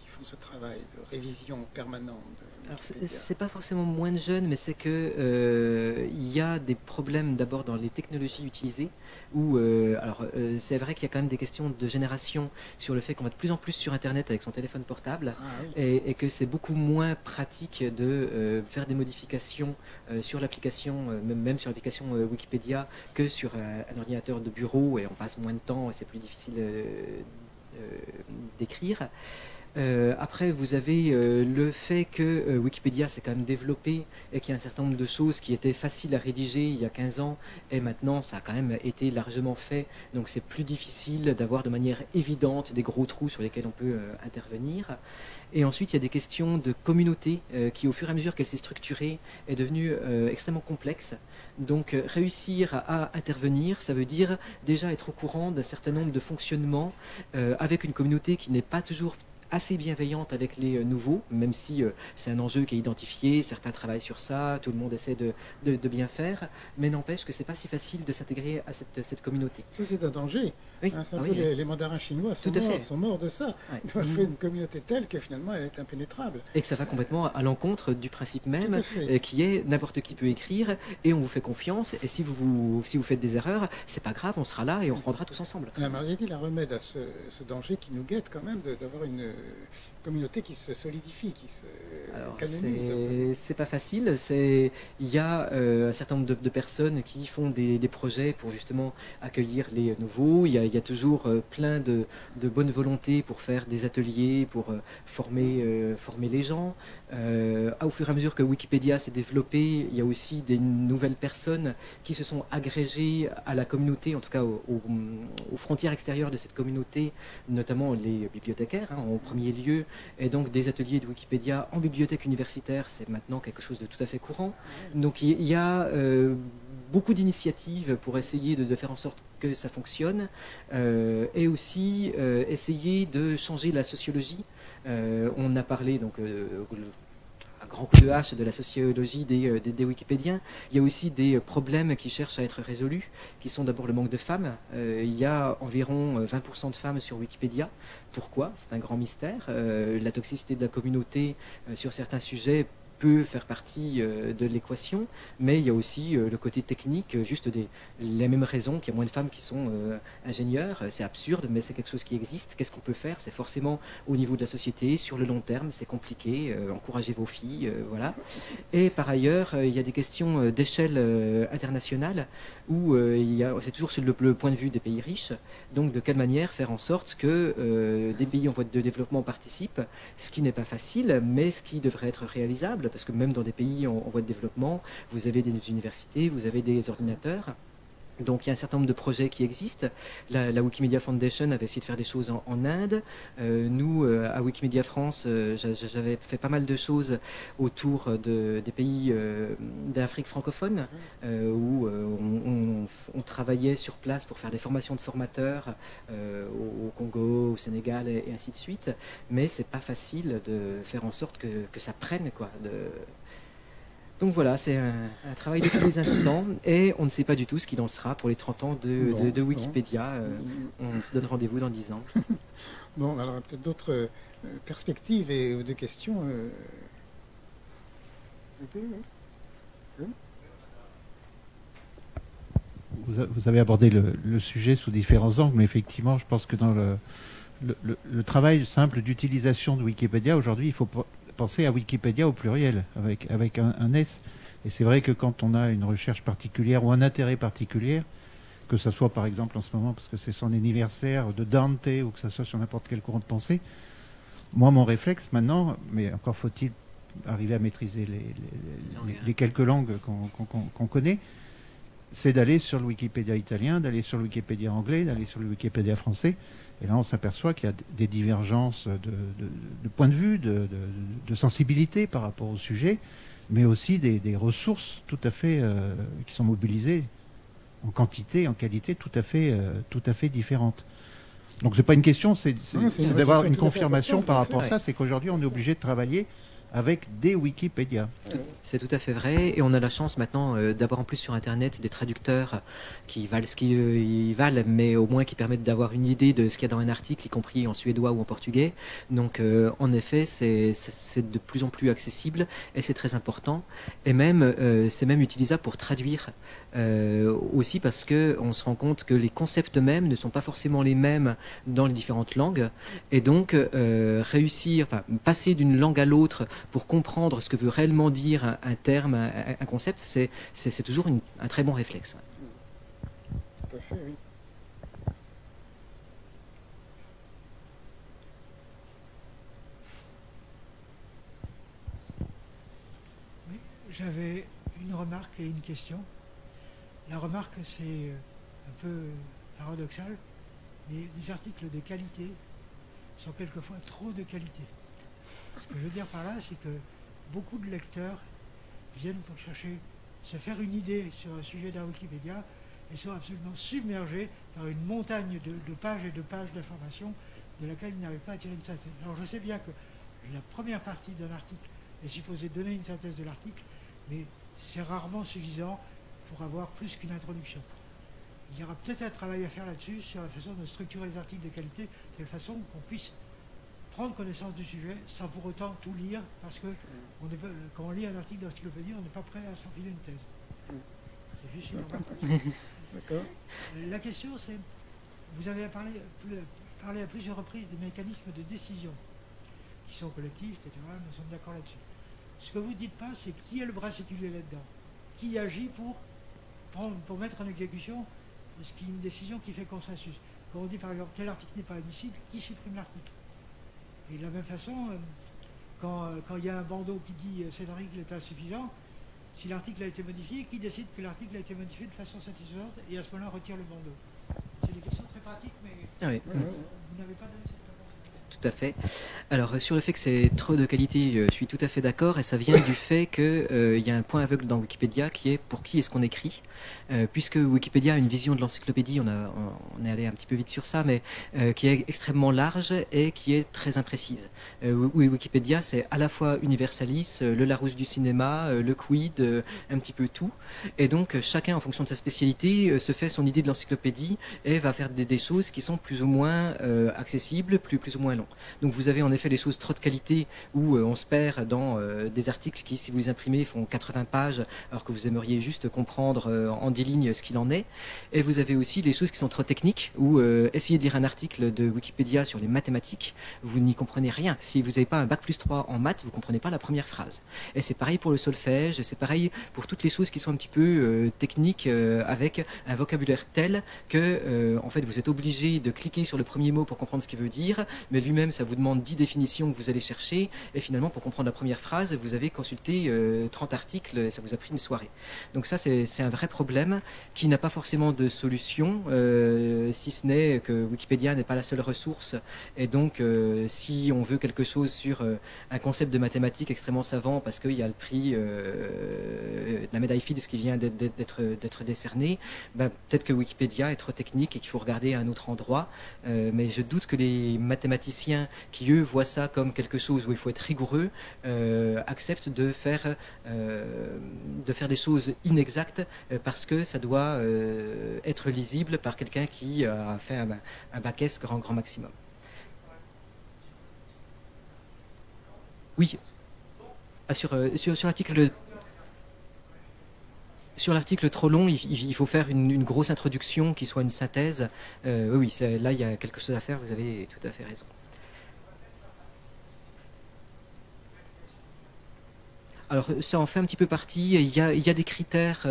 font ce travail de révision permanente. Alors c'est pas forcément moins de jeunes, mais c'est que il y a des problèmes d'abord dans les technologies utilisées. Où c'est vrai qu'il y a quand même des questions de génération sur le fait qu'on va de plus en plus sur Internet avec son téléphone portable, et que c'est beaucoup moins pratique de faire des modifications sur l'application, même sur l'application Wikipédia, que sur un ordinateur de bureau, et on passe moins de temps et c'est plus difficile d'écrire. Après, vous avez le fait que Wikipédia s'est quand même développé et qu'il y a un certain nombre de choses qui étaient faciles à rédiger il y a 15 ans, et maintenant ça a quand même été largement fait, donc c'est plus difficile d'avoir de manière évidente des gros trous sur lesquels on peut intervenir. Et ensuite, il y a des questions de communauté qui, au fur et à mesure qu'elle s'est structurée, est devenue extrêmement complexe. Donc, réussir à intervenir, ça veut dire déjà être au courant d'un certain nombre de fonctionnements avec une communauté qui n'est pas toujours assez bienveillante avec les nouveaux, même si c'est un enjeu qui est identifié, certains travaillent sur ça, tout le monde essaie de bien faire, mais n'empêche que c'est pas si facile de s'intégrer à cette communauté. Ça, c'est un danger. Oui. C'est un peu les mandarins chinois sont morts de ça. Ouais. Ils ont fait une communauté telle que finalement elle est impénétrable. Et que ça va complètement à l'encontre du principe même, qui est n'importe qui peut écrire et on vous fait confiance, et si vous faites des erreurs, c'est pas grave, on sera là et on reprendra tous ensemble. La Marguerite, la remède à ce danger qui nous guette quand même d'avoir une communauté qui se solidifie, qui se canonise. C'est pas facile. Il y a un certain nombre de personnes qui font des projets pour justement accueillir les nouveaux. Il y a toujours plein de bonne volonté pour faire des ateliers, pour former les gens. Au fur et à mesure que Wikipédia s'est développé, il y a aussi des nouvelles personnes qui se sont agrégées à la communauté, en tout cas aux frontières extérieures de cette communauté, notamment les bibliothécaires en premier lieu, et donc des ateliers de Wikipédia en bibliothèque universitaire, c'est maintenant quelque chose de tout à fait courant. Donc il y a beaucoup d'initiatives pour essayer de faire en sorte que ça fonctionne, et aussi essayer de changer la sociologie. On a parlé donc un grand coup de hache de la sociologie des Wikipédiens. Il y a aussi des problèmes qui cherchent à être résolus, qui sont d'abord le manque de femmes. Il y a environ 20% de femmes sur Wikipédia. Pourquoi? C'est un grand mystère. La toxicité de la communauté sur certains sujets peut faire partie de l'équation, mais il y a aussi le côté technique, juste les mêmes raisons qu'il y a moins de femmes qui sont ingénieurs. C'est absurde, mais c'est quelque chose qui existe. Qu'est-ce qu'on peut faire? C'est forcément au niveau de la société, sur le long terme, c'est compliqué. Encouragez vos filles, voilà. Et par ailleurs, il y a des questions d'échelle internationale où c'est toujours sur le point de vue des pays riches. Donc, de quelle manière faire en sorte que des pays en voie de développement participent, ce qui n'est pas facile, mais ce qui devrait être réalisable, parce que même dans des pays en voie de développement, vous avez des universités, vous avez des ordinateurs. Donc il y a un certain nombre de projets qui existent. La Wikimedia Foundation avait essayé de faire des choses en Inde. Nous, à Wikimedia France, j'avais fait pas mal de choses autour des pays d'Afrique francophone, où on travaillait sur place pour faire des formations de formateurs au Congo, au Sénégal, et ainsi de suite. Mais c'est pas facile de faire en sorte que ça prenne, quoi. Donc voilà, c'est un travail de tous les instants, et on ne sait pas du tout ce qu'il en sera pour les 30 ans de Wikipédia. On se donne rendez-vous dans 10 ans. Bon, alors peut-être d'autres perspectives ou de questions. Vous avez abordé le sujet sous différents angles, mais effectivement, je pense que dans le travail simple d'utilisation de Wikipédia, aujourd'hui, il faut penser à Wikipédia au pluriel, avec un S. Et c'est vrai que quand on a une recherche particulière ou un intérêt particulier, que ce soit par exemple en ce moment, parce que c'est son anniversaire de Dante, ou que ce soit sur n'importe quel courant de pensée, moi, mon réflexe maintenant, mais encore faut-il arriver à maîtriser les quelques langues qu'on connaît, c'est d'aller sur le Wikipédia italien, d'aller sur le Wikipédia anglais, d'aller sur le Wikipédia français. Et là, on s'aperçoit qu'il y a des divergences de point de vue, de sensibilité par rapport au sujet, mais aussi des ressources tout à fait qui sont mobilisées en quantité, en qualité tout à fait différentes. Donc c'est pas une question, c'est d'avoir une confirmation par rapport à ça, c'est qu'aujourd'hui on est obligé de travailler avec des Wikipédia. C'est tout à fait vrai, et on a la chance maintenant d'avoir en plus sur Internet des traducteurs qui valent ce qu'ils valent, mais au moins qui permettent d'avoir une idée de ce qu'il y a dans un article, y compris en suédois ou en portugais. Donc en effet, c'est de plus en plus accessible, et c'est très important, et même c'est même utilisable pour traduire aussi, parce que on se rend compte que les concepts mêmes ne sont pas forcément les mêmes dans les différentes langues, et donc passer d'une langue à l'autre pour comprendre ce que veut réellement dire un terme, un concept, c'est toujours un très bon réflexe. Tout à fait, oui. Oui, j'avais une remarque et une question. La remarque, c'est un peu paradoxal, mais les articles de qualité sont quelquefois trop de qualité. Ce que je veux dire par là, c'est que beaucoup de lecteurs viennent pour chercher, se faire une idée sur un sujet d'un Wikipédia et sont absolument submergés par une montagne de pages et de pages d'informations de laquelle ils n'arrivent pas à tirer une synthèse. Alors je sais bien que la première partie d'un article est supposée donner une synthèse de l'article, mais c'est rarement suffisant pour avoir plus qu'une introduction. Il y aura peut-être un travail à faire là-dessus, sur la façon de structurer les articles de qualité, de telle façon qu'on puisse prendre connaissance du sujet sans pour autant tout lire, parce que quand on lit un article d'encyclopédie, on n'est pas prêt à s'enfiler une thèse. C'est juste une remarque. D'accord. La question, c'est, vous avez parlé à plusieurs reprises des mécanismes de décision, qui sont collectifs, etc. Nous sommes d'accord là-dessus. Ce que vous ne dites pas, c'est qui est le bras séculier là-dedans, qui agit pour mettre en exécution une décision qui fait consensus. Quand on dit par exemple tel article n'est pas admissible, qui supprime l'article? Et de la même façon, quand il y a un bandeau qui dit cet article est insuffisant, si l'article a été modifié, qui décide que l'article a été modifié de façon satisfaisante et à ce moment-là retire le bandeau? C'est des questions très pratiques, mais vous n'avez pas donné cette réponse. Tout à fait. Alors sur le fait que c'est trop de qualité, je suis tout à fait d'accord, et ça vient du fait qu'il y a un point aveugle dans Wikipédia qui est pour qui est-ce qu'on écrit, puisque Wikipédia a une vision de l'encyclopédie, on est allé un petit peu vite sur ça, mais qui est extrêmement large et qui est très imprécise. Wikipédia, c'est à la fois Universalis, le Larousse du cinéma, le Quid, un petit peu tout, et donc chacun en fonction de sa spécialité se fait son idée de l'encyclopédie et va faire des choses qui sont plus ou moins accessibles, plus ou moins longs. Donc vous avez en effet des choses trop de qualité où on se perd dans des articles qui, si vous les imprimez, font 80 pages alors que vous aimeriez juste comprendre en 10 lignes ce qu'il en est. Et vous avez aussi des choses qui sont trop techniques où essayez de lire un article de Wikipédia sur les mathématiques, vous n'y comprenez rien. Si vous n'avez pas un bac+3 en maths, vous ne comprenez pas la première phrase. Et c'est pareil pour le solfège, c'est pareil pour toutes les choses qui sont un petit peu techniques avec un vocabulaire tel que en fait vous êtes obligé de cliquer sur le premier mot pour comprendre ce qu'il veut dire, mais lui-même ça vous demande 10 définitions que vous allez chercher, et finalement pour comprendre la première phrase vous avez consulté 30 articles et ça vous a pris une soirée. Donc ça c'est un vrai problème qui n'a pas forcément de solution, si ce n'est que Wikipédia n'est pas la seule ressource, et donc si on veut quelque chose sur un concept de mathématiques extrêmement savant parce qu'il y a le prix de la médaille Fields qui vient d'être décerné, ben, peut-être que Wikipédia est trop technique et qu'il faut regarder à un autre endroit, mais je doute que les mathématiciens qui eux voient ça comme quelque chose où il faut être rigoureux acceptent de faire des choses inexactes parce que ça doit être lisible par quelqu'un qui a fait un bac S grand maximum. Oui. Ah, sur l'article. Sur l'article trop long, il faut faire une grosse introduction qui soit une synthèse. Oui, là il y a quelque chose à faire, vous avez tout à fait raison. Alors ça en fait un petit peu partie. Il y a des critères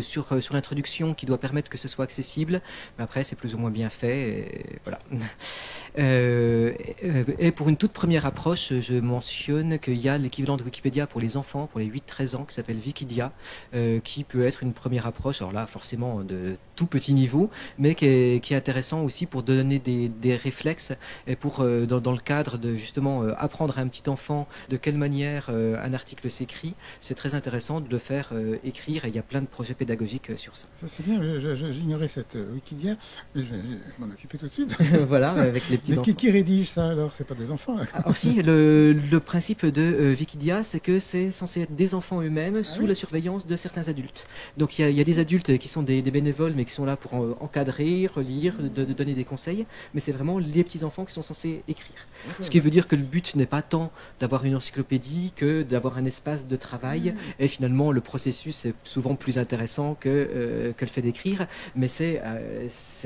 sur l'introduction qui doit permettre que ce soit accessible, mais après c'est plus ou moins bien fait. Et voilà. Et pour une toute première approche, je mentionne qu'il y a l'équivalent de Wikipédia pour les enfants, pour les 8-13 ans, qui s'appelle Wikidia, qui peut être une première approche, alors là forcément de tout petit niveau, mais qui est intéressant aussi pour donner des réflexes et pour dans le cadre de justement apprendre à un petit enfant de quelle manière un article s'écrit, c'est très intéressant de le faire écrire, et il y a plein de projets pédagogiques sur ça. Ça c'est bien, j'ignorais cette Wikidia, mais je vais m'en occuper tout de suite. Voilà, avec les petits Mais enfants. qui rédige ça alors? C'est pas des enfants? Alors si, le principe de Wikidia, c'est que c'est censé être des enfants eux-mêmes sous oui la surveillance de certains adultes. Donc il y a des adultes qui sont des bénévoles, mais qui sont là pour encadrer, relire, de donner des conseils, mais c'est vraiment les petits-enfants qui sont censés écrire. Ce qui veut dire que le but n'est pas tant d'avoir une encyclopédie que d'avoir un espace de travail, et finalement le processus est souvent plus intéressant que le fait d'écrire, mais c'est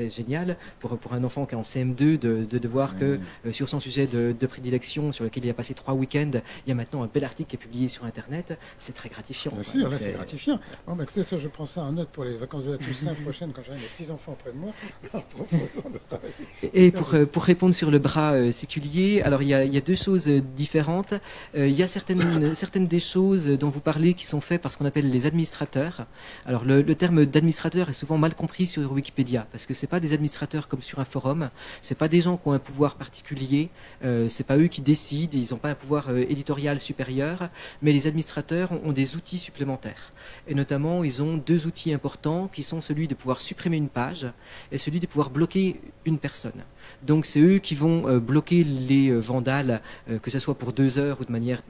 génial pour un enfant qui est en CM2 de voir que sur son sujet de prédilection, sur lequel il a passé 3 week-ends, il y a maintenant un bel article qui est publié sur Internet. C'est très gratifiant. Bien sûr, là c'est gratifiant. Bon, bah, écoutez, ça, je prends ça en note pour les vacances de la Toussaint prochaine quand j'aurai mes petits-enfants auprès de moi. En proposant de travailler. Et pour répondre sur le bras séculier, alors il y a deux choses différentes. Il y a certaines des choses dont vous parlez qui sont faites par ce qu'on appelle les administrateurs. Alors le terme d'administrateur est souvent mal compris sur Wikipédia, parce que c'est pas des administrateurs comme sur un forum, c'est pas des gens qui ont un pouvoir particulier, c'est pas eux qui décident, ils n'ont pas un pouvoir éditorial supérieur, mais les administrateurs ont des outils supplémentaires. Et notamment, ils ont 2 outils importants qui sont celui de pouvoir supprimer une page et celui de pouvoir bloquer une personne. Donc c'est eux qui vont bloquer les vandales, que ce soit pour 2 heures ou de manière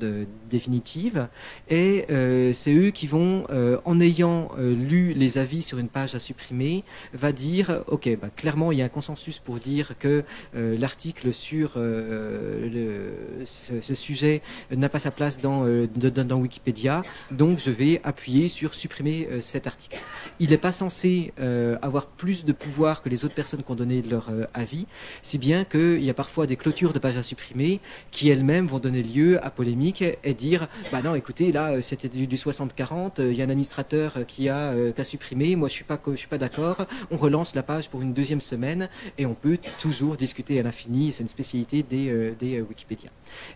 définitive. Et c'est eux qui vont, en ayant lu les avis sur une page à supprimer, va dire, ok, bah, clairement il y a un consensus pour dire que l'article sur ce sujet n'a pas sa place dans Wikipédia, donc je vais appuyer sur supprimer cet article. Il n'est pas censé avoir plus de pouvoir que les autres personnes qui ont donné leur avis, si bien qu'il y a parfois des clôtures de pages à supprimer qui elles-mêmes vont donner lieu à polémique et dire bah non écoutez là c'était du 60-40, il y a un administrateur qui a supprimé, moi je suis pas d'accord, on relance la page pour une 2e semaine et on peut toujours discuter à l'infini, c'est une spécialité des Wikipédia.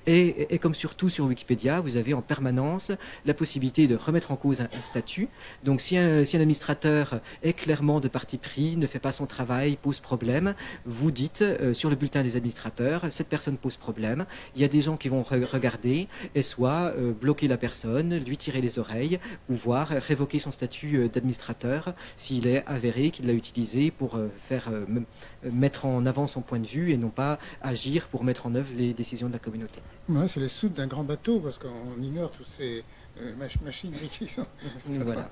Et comme surtout sur Wikipédia, vous avez en permanence la possibilité de remettre en cause un statut. Donc si un administrateur est clairement de parti pris, ne fait pas son travail, pose problème, vous dites sur le bulletin des administrateurs, cette personne pose problème, il y a des gens qui vont regarder et soit bloquer la personne, lui tirer les oreilles ou voire révoquer son statut d'administrateur s'il est avéré qu'il l'a utilisé pour mettre en avant son point de vue et non pas agir pour mettre en œuvre les décisions de la communauté. Ouais, c'est les soutes d'un grand bateau parce qu'on ignore toutes ces machines qui sont... Voilà.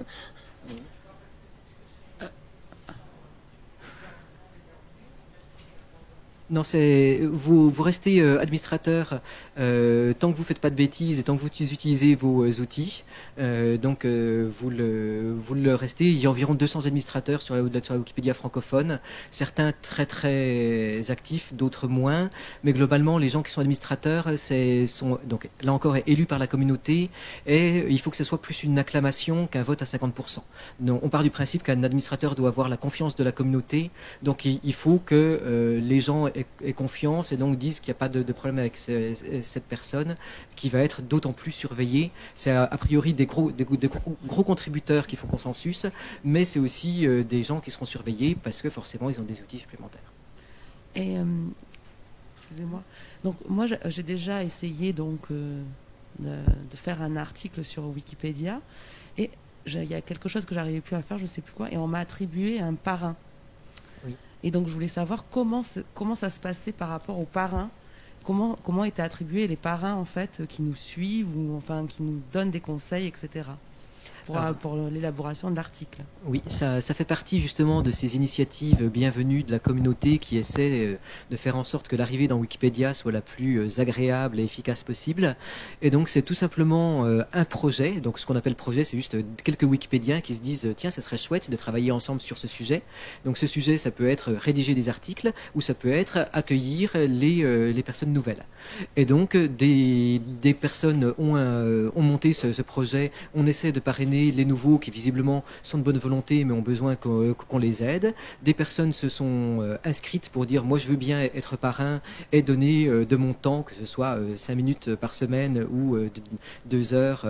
Non, c'est vous restez administrateur tant que vous faites pas de bêtises et tant que vous utilisez vos outils. Donc vous le restez. Il y a environ 200 administrateurs sur la Wikipédia francophone. Certains très très actifs, d'autres moins. Mais globalement, les gens qui sont administrateurs, sont donc là encore élus par la communauté. Et il faut que ce soit plus une acclamation qu'un vote à 50%. Donc, on part du principe qu'un administrateur doit avoir la confiance de la communauté. Donc il faut que les gens aient confiance et donc disent qu'il n'y a pas de problème avec cette personne qui va être d'autant plus surveillée. C'est a priori des gros contributeurs qui font consensus, mais c'est aussi des gens qui seront surveillés parce que forcément ils ont des outils supplémentaires. Et excusez-moi. Donc moi j'ai déjà essayé donc de faire un article sur Wikipédia et il y a quelque chose que j'arrivais plus à faire, je sais plus quoi, et on m'a attribué un parrain. Oui. Et donc je voulais savoir comment ça se passait par rapport aux parrains, comment étaient attribués les parrains en fait qui nous suivent ou enfin qui nous donnent des conseils, etc. pour l'élaboration de l'article. Oui, ça fait partie justement de ces initiatives bienvenues de la communauté qui essaie de faire en sorte que l'arrivée dans Wikipédia soit la plus agréable et efficace possible. Et donc c'est tout simplement un projet. Donc ce qu'on appelle projet, c'est juste quelques Wikipédiens qui se disent tiens, ça serait chouette de travailler ensemble sur ce sujet. Donc ce sujet, ça peut être rédiger des articles ou ça peut être accueillir les personnes nouvelles. Et donc des personnes ont monté ce projet. On essaie de parrainer entraîner les nouveaux qui visiblement sont de bonne volonté mais ont besoin qu'on les aide. Des personnes se sont inscrites pour dire moi je veux bien être parrain et donner de mon temps, que ce soit 5 minutes par semaine ou 2 heures.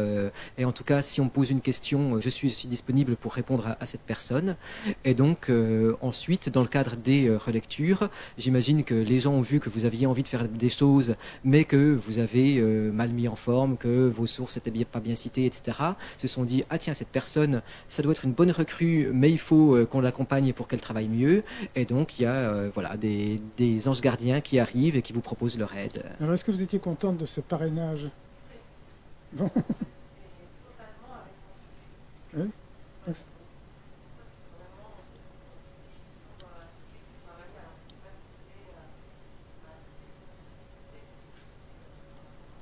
Et en tout cas, si on me pose une question, je suis disponible pour répondre à cette personne. Et donc ensuite, dans le cadre des relectures, j'imagine que les gens ont vu que vous aviez envie de faire des choses, mais que vous avez mal mis en forme, que vos sources n'étaient pas bien citées, etc. Se sont dit ah tiens, cette personne, ça doit être une bonne recrue, mais il faut qu'on l'accompagne pour qu'elle travaille mieux. Et donc il y a voilà des anges gardiens qui arrivent et qui vous proposent leur aide. Alors, est-ce que vous étiez contente de ce parrainage? Bon. Oui.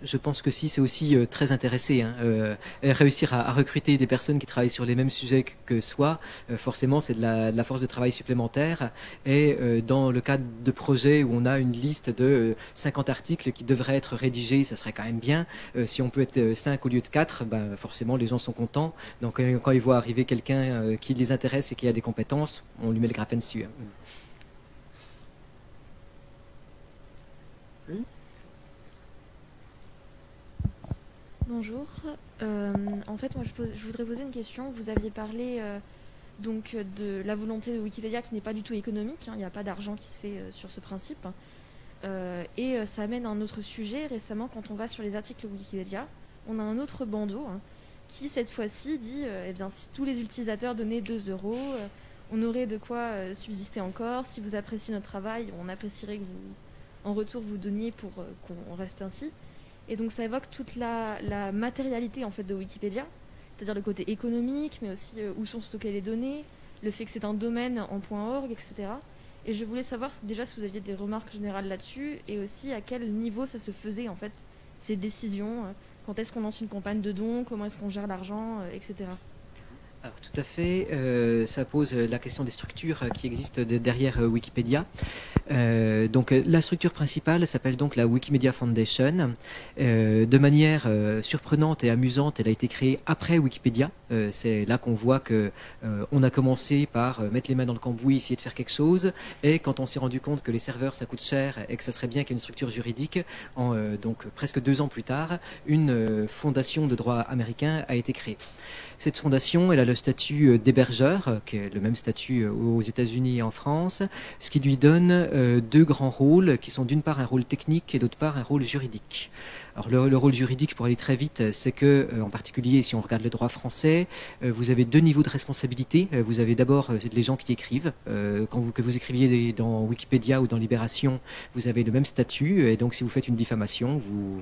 Je pense que si, c'est aussi très intéressé. Réussir à recruter des personnes qui travaillent sur les mêmes sujets que soi, forcément, c'est de la force de travail supplémentaire. Et dans le cadre de projets où on a une liste de 50 articles qui devraient être rédigés, ça serait quand même bien. Si on peut être 5 au lieu de 4, ben, forcément, les gens sont contents. Donc, quand ils voient arriver quelqu'un qui les intéresse et qui a des compétences, on lui met le grappin dessus. Oui. Bonjour. En fait, moi, je voudrais poser une question. Vous aviez parlé donc de la volonté de Wikipédia qui n'est pas du tout économique. Il n'y a pas d'argent qui se fait sur ce principe. Et ça amène à un autre sujet. Récemment, quand on va sur les articles Wikipédia, on a un autre bandeau qui, cette fois-ci, dit eh bien, si tous les utilisateurs donnaient 2 €, on aurait de quoi subsister encore. Si vous appréciez notre travail, on apprécierait que vous, en retour, vous donniez pour qu'on reste ainsi. Et donc ça évoque toute la matérialité en fait de Wikipédia, c'est-à-dire le côté économique, mais aussi où sont stockées les données, le fait que c'est un domaine en .org, etc. Et je voulais savoir déjà si vous aviez des remarques générales là-dessus, et aussi à quel niveau ça se faisait en fait, ces décisions, quand est-ce qu'on lance une campagne de dons, comment est-ce qu'on gère l'argent, etc. Alors, tout à fait, ça pose la question des structures qui existent derrière Wikipédia. Donc la structure principale s'appelle donc la Wikimedia Foundation. De manière surprenante et amusante, elle a été créée après Wikipédia. C'est là qu'on voit que on a commencé par mettre les mains dans le cambouis, essayer de faire quelque chose, et quand on s'est rendu compte que les serveurs ça coûte cher et que ça serait bien qu'il y ait une structure juridique, donc presque 2 ans plus tard, une fondation de droit américain a été créée. Cette fondation, elle a le statut d'hébergeur, qui est le même statut aux États-Unis et en France, ce qui lui donne 2 grands rôles, qui sont d'une part un rôle technique et d'autre part un rôle juridique. Alors le rôle juridique, pour aller très vite, c'est que, en particulier si on regarde le droit français, vous avez 2 niveaux de responsabilité. Vous avez d'abord les gens qui écrivent. Que vous écriviez dans Wikipédia ou dans Libération, vous avez le même statut. Et donc si vous faites une diffamation, vous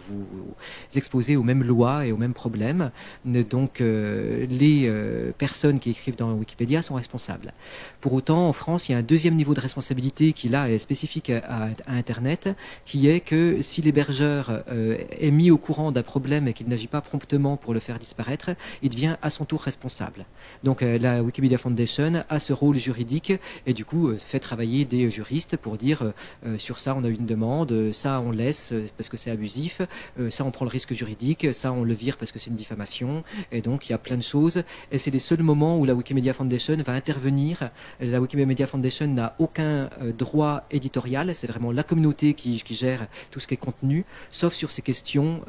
exposez aux mêmes lois et aux mêmes problèmes. Donc les personnes qui écrivent dans Wikipédia sont responsables. Pour autant, en France, il y a un deuxième niveau de responsabilité qui là est spécifique à Internet, qui est que si l'hébergeur est mis au courant d'un problème et qu'il n'agit pas promptement pour le faire disparaître, il devient à son tour responsable. Donc la Wikimedia Foundation a ce rôle juridique et du coup fait travailler des juristes pour dire sur ça on a une demande, ça on laisse parce que c'est abusif, ça on prend le risque juridique, ça on le vire parce que c'est une diffamation, et donc il y a plein de choses et c'est les seuls moments où la Wikimedia Foundation va intervenir. La Wikimedia Foundation n'a aucun droit éditorial, c'est vraiment la communauté qui gère tout ce qui est contenu, sauf sur ces questions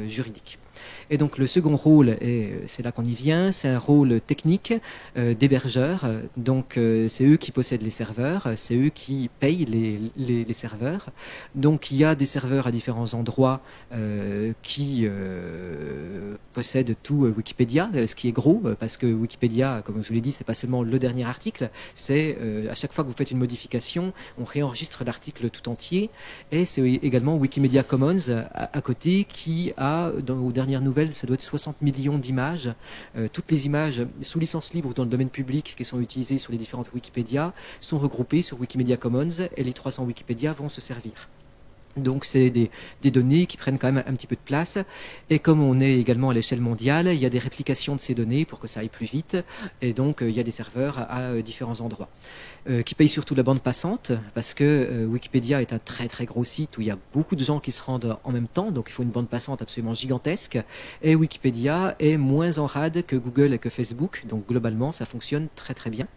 juridiques. Et donc le second rôle, et c'est là qu'on y vient, c'est un rôle technique d'hébergeur. Donc c'est eux qui possèdent les serveurs, c'est eux qui payent les serveurs. Donc il y a des serveurs à différents endroits qui possèdent tout Wikipédia, ce qui est gros, parce que Wikipédia, comme je vous l'ai dit, c'est pas seulement le dernier article, c'est à chaque fois que vous faites une modification, on réenregistre l'article tout entier. Et c'est également Wikimedia Commons à côté qui a, aux dernières nouvelles, ça doit être 60 millions d'images. Toutes les images sous licence libre ou dans le domaine public qui sont utilisées sur les différentes Wikipédia sont regroupées sur Wikimedia Commons et les 300 Wikipédia vont se servir. Donc c'est des données qui prennent quand même un petit peu de place. Et comme on est également à l'échelle mondiale, il y a des réplications de ces données pour que ça aille plus vite. Et donc il y a des serveurs à différents endroits. Qui payent surtout la bande passante, parce que Wikipédia est un très très gros site où il y a beaucoup de gens qui se rendent en même temps, donc il faut une bande passante absolument gigantesque. Et Wikipédia est moins en rade que Google et que Facebook, donc globalement ça fonctionne très très bien.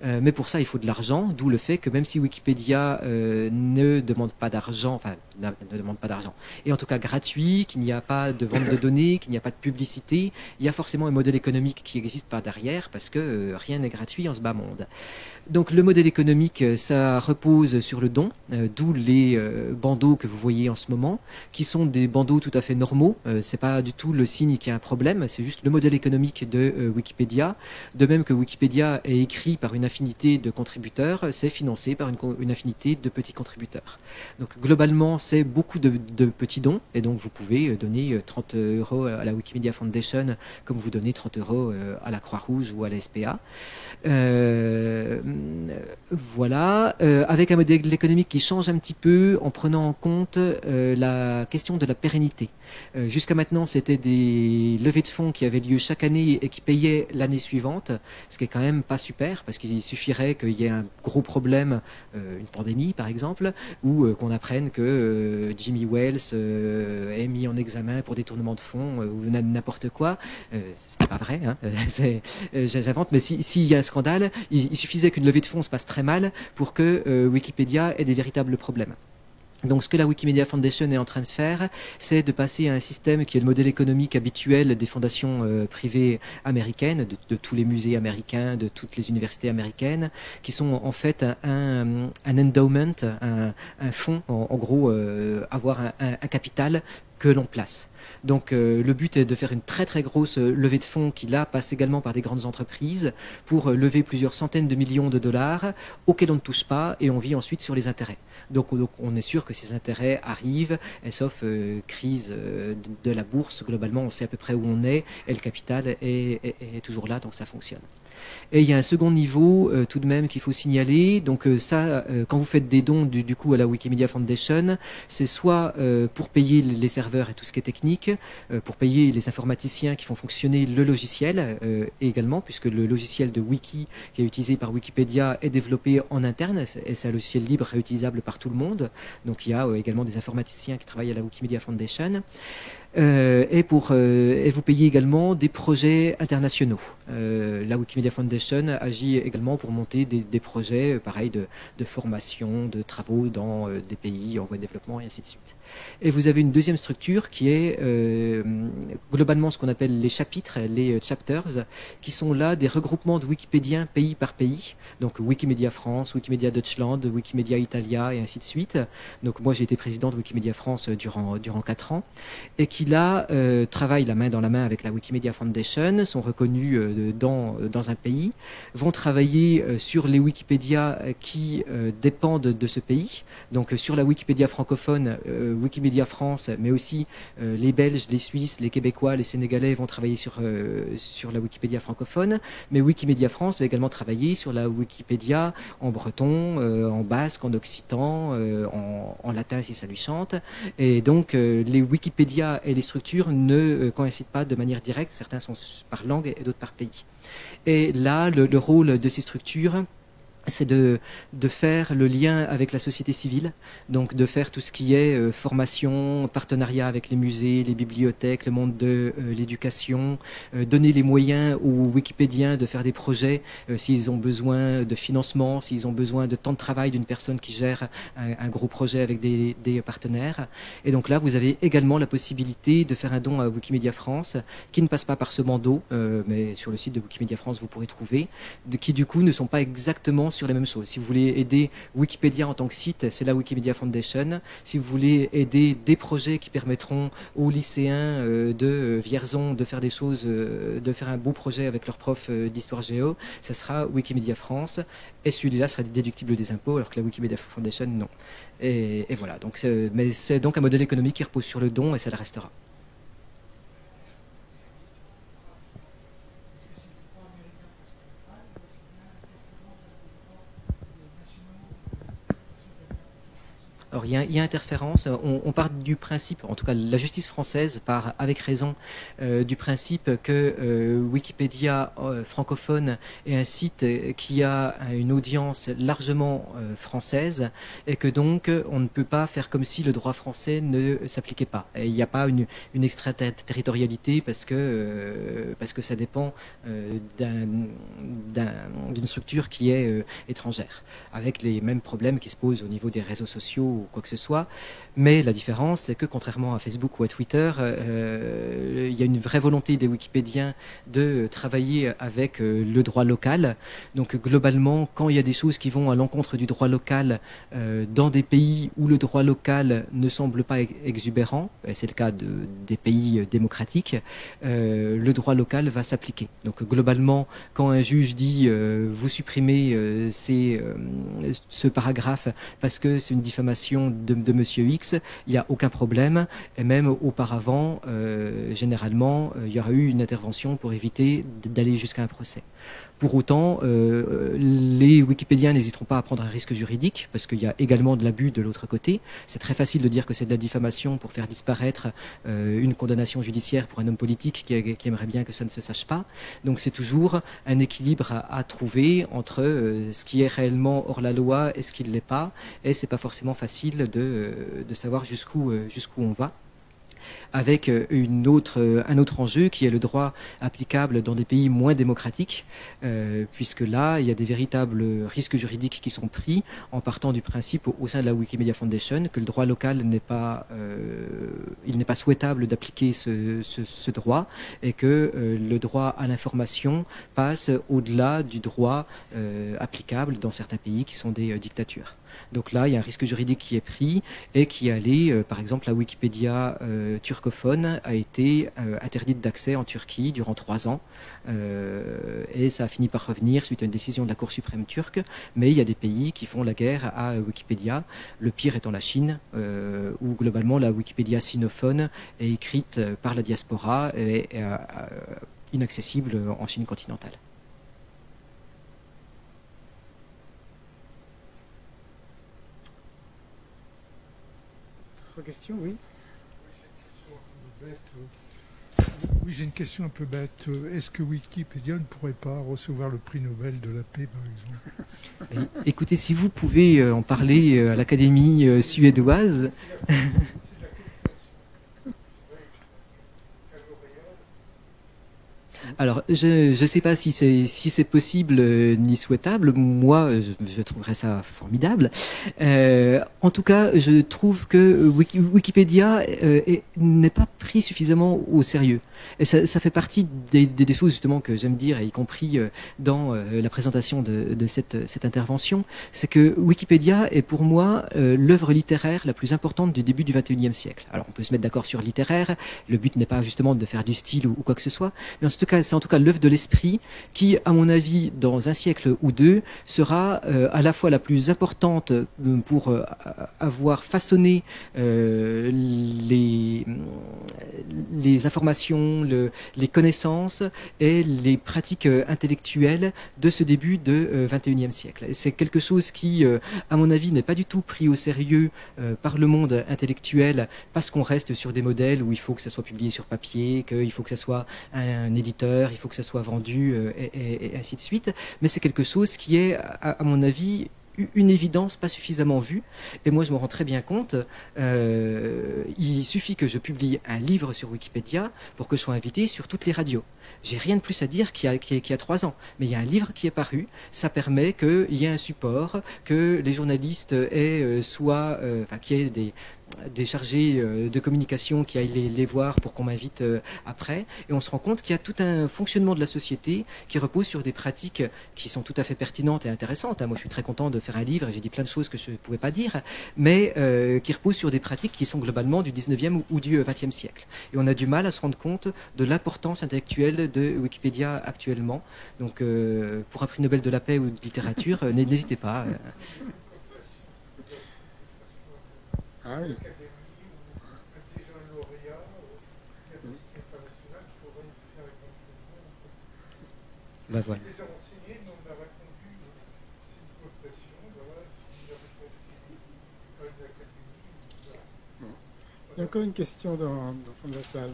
Mais pour ça, il faut de l'argent, d'où le fait que même si Wikipédia ne demande pas d'argent, enfin ne demande pas d'argent, et en tout cas gratuit, qu'il n'y a pas de vente de données, qu'il n'y a pas de publicité, il y a forcément un modèle économique qui existe par derrière, parce que rien n'est gratuit en ce bas monde. Donc le modèle économique, ça repose sur le don, d'où les bandeaux que vous voyez en ce moment, qui sont des bandeaux tout à fait normaux. C'est pas du tout le signe qu'il y a un problème, c'est juste le modèle économique de Wikipédia. De même que Wikipédia est écrit par une infinité de contributeurs, c'est financé par une infinité de petits contributeurs. Donc globalement, c'est beaucoup de petits dons, et donc vous pouvez donner 30 € à la Wikimedia Foundation, comme vous donnez 30 € à la Croix-Rouge ou à la SPA. Voilà, avec un modèle économique qui change un petit peu en prenant en compte la question de la pérennité. Jusqu'à maintenant, c'était des levées de fonds qui avaient lieu chaque année et qui payaient l'année suivante, ce qui est quand même pas super, parce qu'il suffirait qu'il y ait un gros problème, une pandémie par exemple, ou qu'on apprenne que Jimmy Wales est mis en examen pour détournement de fonds ou n'importe quoi. C'était pas vrai, hein, j'invente, mais s'il y a un scandale, il suffisait qu'une levée de fonds se passe très mal pour que Wikipédia ait des véritables problèmes. Donc ce que la Wikimedia Foundation est en train de faire, c'est de passer à un système qui est le modèle économique habituel des fondations privées américaines, de tous les musées américains, de toutes les universités américaines, qui sont en fait un endowment, un fonds, en gros, avoir un capital que l'on place. Donc le but est de faire une très très grosse levée de fonds qui là passe également par des grandes entreprises pour lever plusieurs centaines de millions de dollars auxquels on ne touche pas et on vit ensuite sur les intérêts. Donc on est sûr que ces intérêts arrivent, et sauf crise de la bourse, globalement on sait à peu près où on est et le capital est toujours là, donc ça fonctionne. Et il y a un second niveau tout de même qu'il faut signaler. Donc quand vous faites des dons du coup à la Wikimedia Foundation, c'est soit pour payer les serveurs et tout ce qui est technique, pour payer les informaticiens qui font fonctionner le logiciel également, puisque le logiciel de Wiki qui est utilisé par Wikipédia est développé en interne, et c'est un logiciel libre réutilisable par tout le monde. Donc il y a également des informaticiens qui travaillent à la Wikimedia Foundation. Et vous payez également des projets internationaux. La Wikimedia Foundation agit également pour monter des projets pareil de formation, de travaux dans des pays en voie de développement et ainsi de suite. Et vous avez une deuxième structure qui est globalement ce qu'on appelle les chapitres, les chapters, qui sont là des regroupements de wikipédiens pays par pays. Donc Wikimedia France, Wikimedia Deutschland, Wikimedia Italia et ainsi de suite. Donc moi j'ai été président de Wikimedia France durant 4 ans et qui là travaillent la main dans la main avec la Wikimedia Foundation, sont reconnus dans un pays, vont travailler sur les Wikipédias qui dépendent de ce pays. Donc sur la Wikipédia francophone, Wikimedia France, mais aussi les Belges, les Suisses, les Québécois, les Sénégalais vont travailler sur la Wikipédia francophone, mais Wikimedia France va également travailler sur la Wikipédia en breton, en basque, en occitan, en latin si ça lui chante. Et donc les Wikipédia et les structures ne coïncident pas de manière directe, certains sont par langue et d'autres par pays. Et là, le rôle de ces structures, c'est de faire le lien avec la société civile, donc de faire tout ce qui est formation, partenariat avec les musées, les bibliothèques, le monde de l'éducation, donner les moyens aux Wikipédiens de faire des projets s'ils ont besoin de financement, s'ils ont besoin de temps de travail d'une personne qui gère un gros projet avec des partenaires. Et donc là, vous avez également la possibilité de faire un don à Wikimedia France, qui ne passe pas par ce bandeau, mais sur le site de Wikimedia France, vous pourrez trouver, qui du coup ne sont pas exactement sur les mêmes choses. Si vous voulez aider Wikipédia en tant que site, c'est la Wikimedia Foundation. Si vous voulez aider des projets qui permettront aux lycéens de Vierzon de faire des choses, de faire un beau projet avec leur prof d'histoire géo, ça sera Wikimedia France. Et celui-là sera déductible des impôts, alors que la Wikimedia Foundation, non. Et voilà. Donc, mais c'est donc un modèle économique qui repose sur le don et ça le restera. Alors il y a interférence. On part du principe, en tout cas la justice française part avec raison du principe que Wikipédia francophone est un site qui a une audience largement française et que donc on ne peut pas faire comme si le droit français ne s'appliquait pas. Et il n'y a pas une extraterritorialité parce que ça dépend d'une structure qui est étrangère, avec les mêmes problèmes qui se posent au niveau des réseaux sociaux ou quoi que ce soit. Mais la différence, c'est que contrairement à Facebook ou à Twitter, il y a une vraie volonté des Wikipédiens de travailler avec le droit local. Donc globalement, quand il y a des choses qui vont à l'encontre du droit local dans des pays où le droit local ne semble pas exubérant, et c'est le cas des pays démocratiques, le droit local va s'appliquer. Donc globalement, quand un juge dit vous supprimez ce paragraphe parce que c'est une diffamation de Monsieur X, il n'y a aucun problème. Et même auparavant, généralement, il y aura eu une intervention pour éviter d'aller jusqu'à un procès. Pour autant, les Wikipédiens n'hésiteront pas à prendre un risque juridique parce qu'il y a également de l'abus de l'autre côté. C'est très facile de dire que c'est de la diffamation pour faire disparaître une condamnation judiciaire pour un homme politique qui aimerait bien que ça ne se sache pas. Donc c'est toujours un équilibre à trouver entre ce qui est réellement hors la loi et ce qui ne l'est pas. Et c'est pas forcément facile de savoir jusqu'où on va. Avec un autre enjeu qui est le droit applicable dans des pays moins démocratiques, puisque là, il y a des véritables risques juridiques qui sont pris en partant du principe au sein de la Wikimedia Foundation que le droit local n'est pas souhaitable d'appliquer ce droit et que le droit à l'information passe au-delà du droit applicable dans certains pays qui sont des dictatures. Donc là, il y a un risque juridique qui est pris et qui est allé, par exemple, la Wikipédia turcophone a été interdite d'accès en Turquie durant 3 ans et ça a fini par revenir suite à une décision de la Cour suprême turque. Mais il y a des pays qui font la guerre à Wikipédia, le pire étant la Chine, où globalement la Wikipédia sinophone est écrite par la diaspora et est inaccessible en Chine continentale. Question, oui. Oui, j'ai une question un peu bête. Est-ce que Wikipédia ne pourrait pas recevoir le prix Nobel de la paix, par exemple? Écoutez, si vous pouvez en parler à l'Académie suédoise. Alors, je ne sais pas si c'est possible ni souhaitable. Moi, je trouverais ça formidable. En tout cas, je trouve que Wikipédia n'est pas pris suffisamment au sérieux. Et ça fait partie des choses justement que j'aime dire, y compris dans la présentation de cette intervention, c'est que Wikipédia est pour moi l'œuvre littéraire la plus importante du début du XXIe siècle. Alors on peut se mettre d'accord sur littéraire, le but n'est pas justement de faire du style ou quoi que ce soit, mais c'est en tout cas l'œuvre de l'esprit qui, à mon avis, dans un siècle ou deux, sera à la fois la plus importante pour avoir façonné les informations, les connaissances et les pratiques intellectuelles de ce début de XXIe siècle. C'est quelque chose qui, à mon avis, n'est pas du tout pris au sérieux par le monde intellectuel parce qu'on reste sur des modèles où il faut que ça soit publié sur papier, qu'il faut que ça soit un éditeur, il faut que ça soit vendu et ainsi de suite. Mais c'est quelque chose qui est, à mon avis, une évidence pas suffisamment vue. Et moi, je me rends très bien compte. Il suffit que je publie un livre sur Wikipédia pour que je sois invité sur toutes les radios. J'ai rien de plus à dire qu'il y a 3 ans. Mais il y a un livre qui est paru. Ça permet qu'il y ait un support, que les journalistes aient qu'il y ait des chargés de communication qui aillent les voir pour qu'on m'invite après. Et on se rend compte qu'il y a tout un fonctionnement de la société qui repose sur des pratiques qui sont tout à fait pertinentes et intéressantes. Moi, je suis très content de faire un livre et j'ai dit plein de choses que je ne pouvais pas dire, mais qui reposent sur des pratiques qui sont globalement du 19e ou du 20e siècle. Et on a du mal à se rendre compte de l'importance intellectuelle de Wikipédia actuellement. Donc, pour un prix Nobel de la paix ou de littérature, n'hésitez pas. Ah oui. Ben voilà. Il y a encore une question dans le fond de la salle.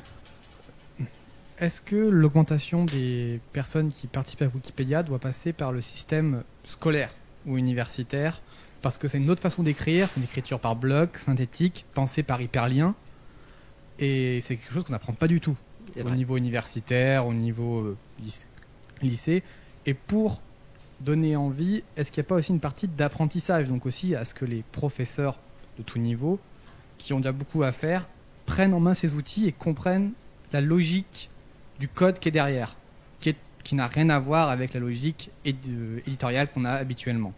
Est-ce que l'augmentation des personnes qui participent à Wikipédia doit passer par le système scolaire ou universitaire? Parce que c'est une autre façon d'écrire, c'est une écriture par bloc, synthétique, pensée par hyperlien. Et c'est quelque chose qu'on n'apprend pas du tout au niveau universitaire, au niveau lycée. Et pour donner envie, est-ce qu'il n'y a pas aussi une partie d'apprentissage? Donc aussi à ce que les professeurs de tout niveau, qui ont déjà beaucoup à faire, prennent en main ces outils et comprennent la logique du code qui est derrière, qui n'a rien à voir avec la logique éditoriale qu'on a habituellement.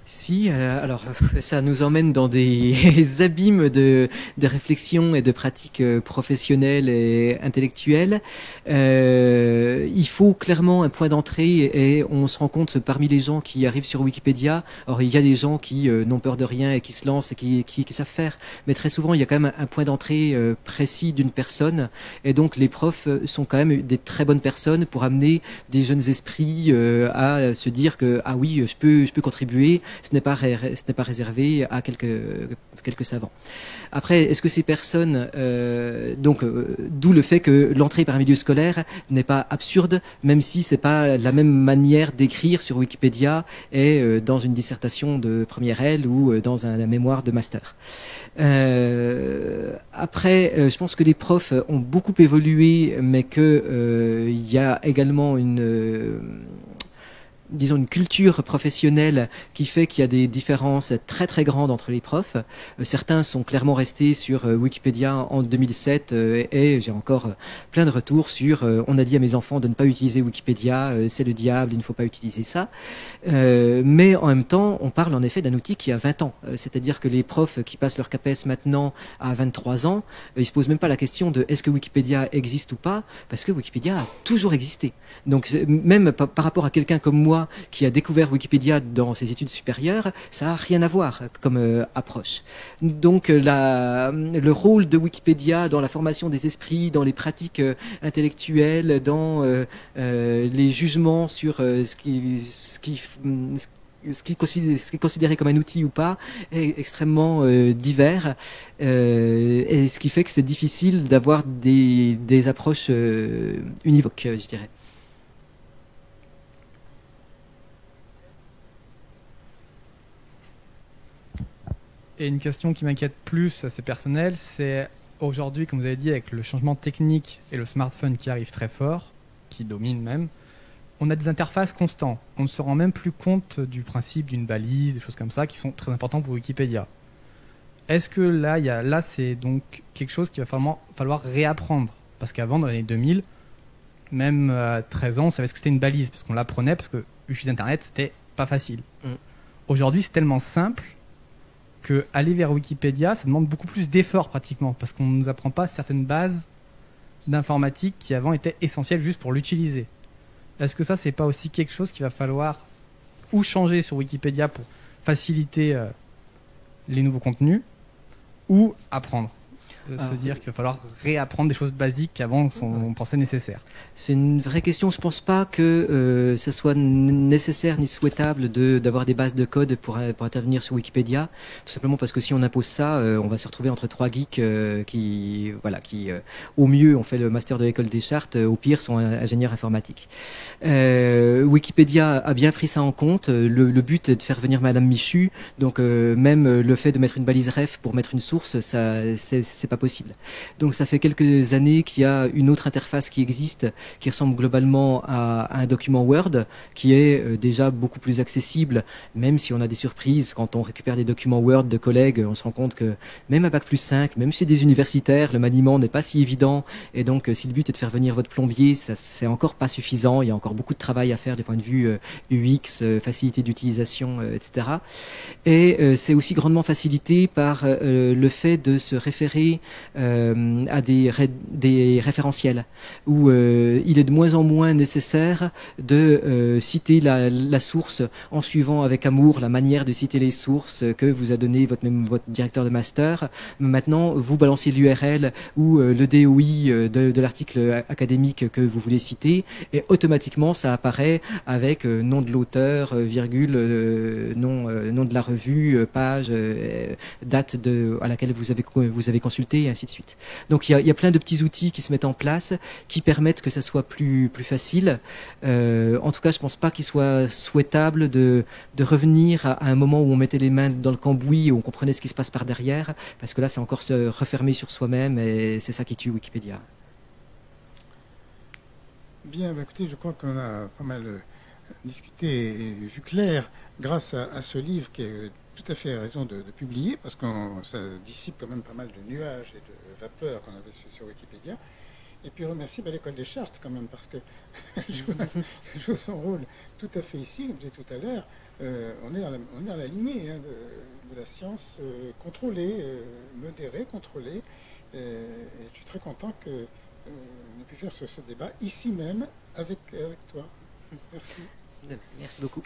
Si, alors ça nous emmène dans des abîmes de réflexion et de pratiques professionnelles et intellectuelles. Il faut clairement un point d'entrée et on se rend compte parmi les gens qui arrivent sur Wikipédia, alors il y a des gens qui n'ont peur de rien et qui se lancent et qui savent faire, mais très souvent il y a quand même un point d'entrée précis d'une personne et donc les profs sont quand même des très bonnes personnes pour amener des jeunes esprits à se dire que ah oui je peux contribuer. Ce n'est pas réservé à quelques savants. Après, est-ce que ces personnes, d'où le fait que l'entrée par un milieu scolaire n'est pas absurde, même si c'est pas la même manière d'écrire sur Wikipédia et dans une dissertation de première L ou dans un mémoire de master. Après, je pense que les profs ont beaucoup évolué, mais que il y a également disons une culture professionnelle qui fait qu'il y a des différences très très grandes entre les profs. Certains sont clairement restés sur Wikipédia en 2007 et j'ai encore plein de retours sur on a dit à mes enfants de ne pas utiliser Wikipédia, c'est le diable, il ne faut pas utiliser ça. Mais en même temps, on parle en effet d'un outil qui a 20 ans. C'est-à-dire que les profs qui passent leur CAPES maintenant à 23 ans, ils se posent même pas la question de est-ce que Wikipédia existe ou pas, parce que Wikipédia a toujours existé. Donc même par rapport à quelqu'un comme moi qui a découvert Wikipédia dans ses études supérieures, ça n'a rien à voir comme approche. Donc le rôle de Wikipédia dans la formation des esprits, dans les pratiques intellectuelles, dans les jugements sur ce qui est considéré comme un outil ou pas est extrêmement divers et ce qui fait que c'est difficile d'avoir des approches univoques, je dirais. Et une question qui m'inquiète plus, assez personnelle, c'est aujourd'hui, comme vous avez dit, avec le changement technique et le smartphone qui arrive très fort, qui domine même, on a des interfaces constantes. On ne se rend même plus compte du principe d'une balise, des choses comme ça, qui sont très importantes pour Wikipédia. Est-ce que là, c'est donc quelque chose qu'il va falloir réapprendre? Parce qu'avant, dans les années 2000, même à 13 ans, on savait ce que c'était une balise, parce qu'on l'apprenait, parce que utiliser Internet, c'était pas facile. Aujourd'hui, c'est tellement simple que aller vers Wikipédia, ça demande beaucoup plus d'efforts pratiquement, parce qu'on ne nous apprend pas certaines bases d'informatique qui avant étaient essentielles juste pour l'utiliser. Est-ce que ça, c'est pas aussi quelque chose qu'il va falloir ou changer sur Wikipédia pour faciliter les nouveaux contenus, ou apprendre? Se dire qu'il va falloir réapprendre des choses basiques qu'avant on pensait nécessaires. C'est une vraie question. Je pense pas que ça soit nécessaire ni souhaitable d'avoir des bases de code pour intervenir sur Wikipédia. Tout simplement parce que si on impose ça, on va se retrouver entre trois geeks qui au mieux ont fait le master de l'école des chartes, au pire sont ingénieurs informatiques. Wikipédia a bien pris ça en compte. Le but est de faire venir Madame Michu. Donc même le fait de mettre une balise ref pour mettre une source, ça c'est pas possible. Donc ça fait quelques années qu'il y a une autre interface qui existe, qui ressemble globalement à un document Word, qui est déjà beaucoup plus accessible, même si on a des surprises. Quand on récupère des documents Word de collègues, on se rend compte que même à Bac+5, même chez des universitaires, le maniement n'est pas si évident. Et donc si le but est de faire venir votre plombier, ça c'est encore pas suffisant. Il y a encore beaucoup de travail à faire du point de vue UX, facilité d'utilisation, etc. Et c'est aussi grandement facilité par le fait de se référer à des référentiels, où il est de moins en moins nécessaire de citer la source en suivant avec amour la manière de citer les sources que vous a donné votre directeur de master. Maintenant, vous balancez l'URL ou le DOI de l'article académique que vous voulez citer, et automatiquement ça apparaît avec nom de l'auteur, virgule, nom de la revue, page, date à laquelle vous avez consulté, et ainsi de suite. Donc il y a plein de petits outils qui se mettent en place, qui permettent que ça soit plus facile. En tout cas, je pense pas qu'il soit souhaitable de revenir à un moment où on mettait les mains dans le cambouis, où on comprenait ce qui se passe par derrière, parce que là c'est encore se refermer sur soi-même, et c'est ça qui tue Wikipédia. Bien, écoutez, je crois qu'on a pas mal discuté et vu clair grâce à ce livre qui est tout à fait raison de publier, parce que ça dissipe quand même pas mal de nuages et de vapeurs qu'on avait sur Wikipédia. Et puis remercier l'École des Chartes quand même, parce que joue son rôle tout à fait ici, comme je disais tout à l'heure. On est dans la lignée de la science contrôlée, modérée, contrôlée. Et je suis très content qu'on ait pu faire ce débat ici même avec toi. Merci. Merci beaucoup.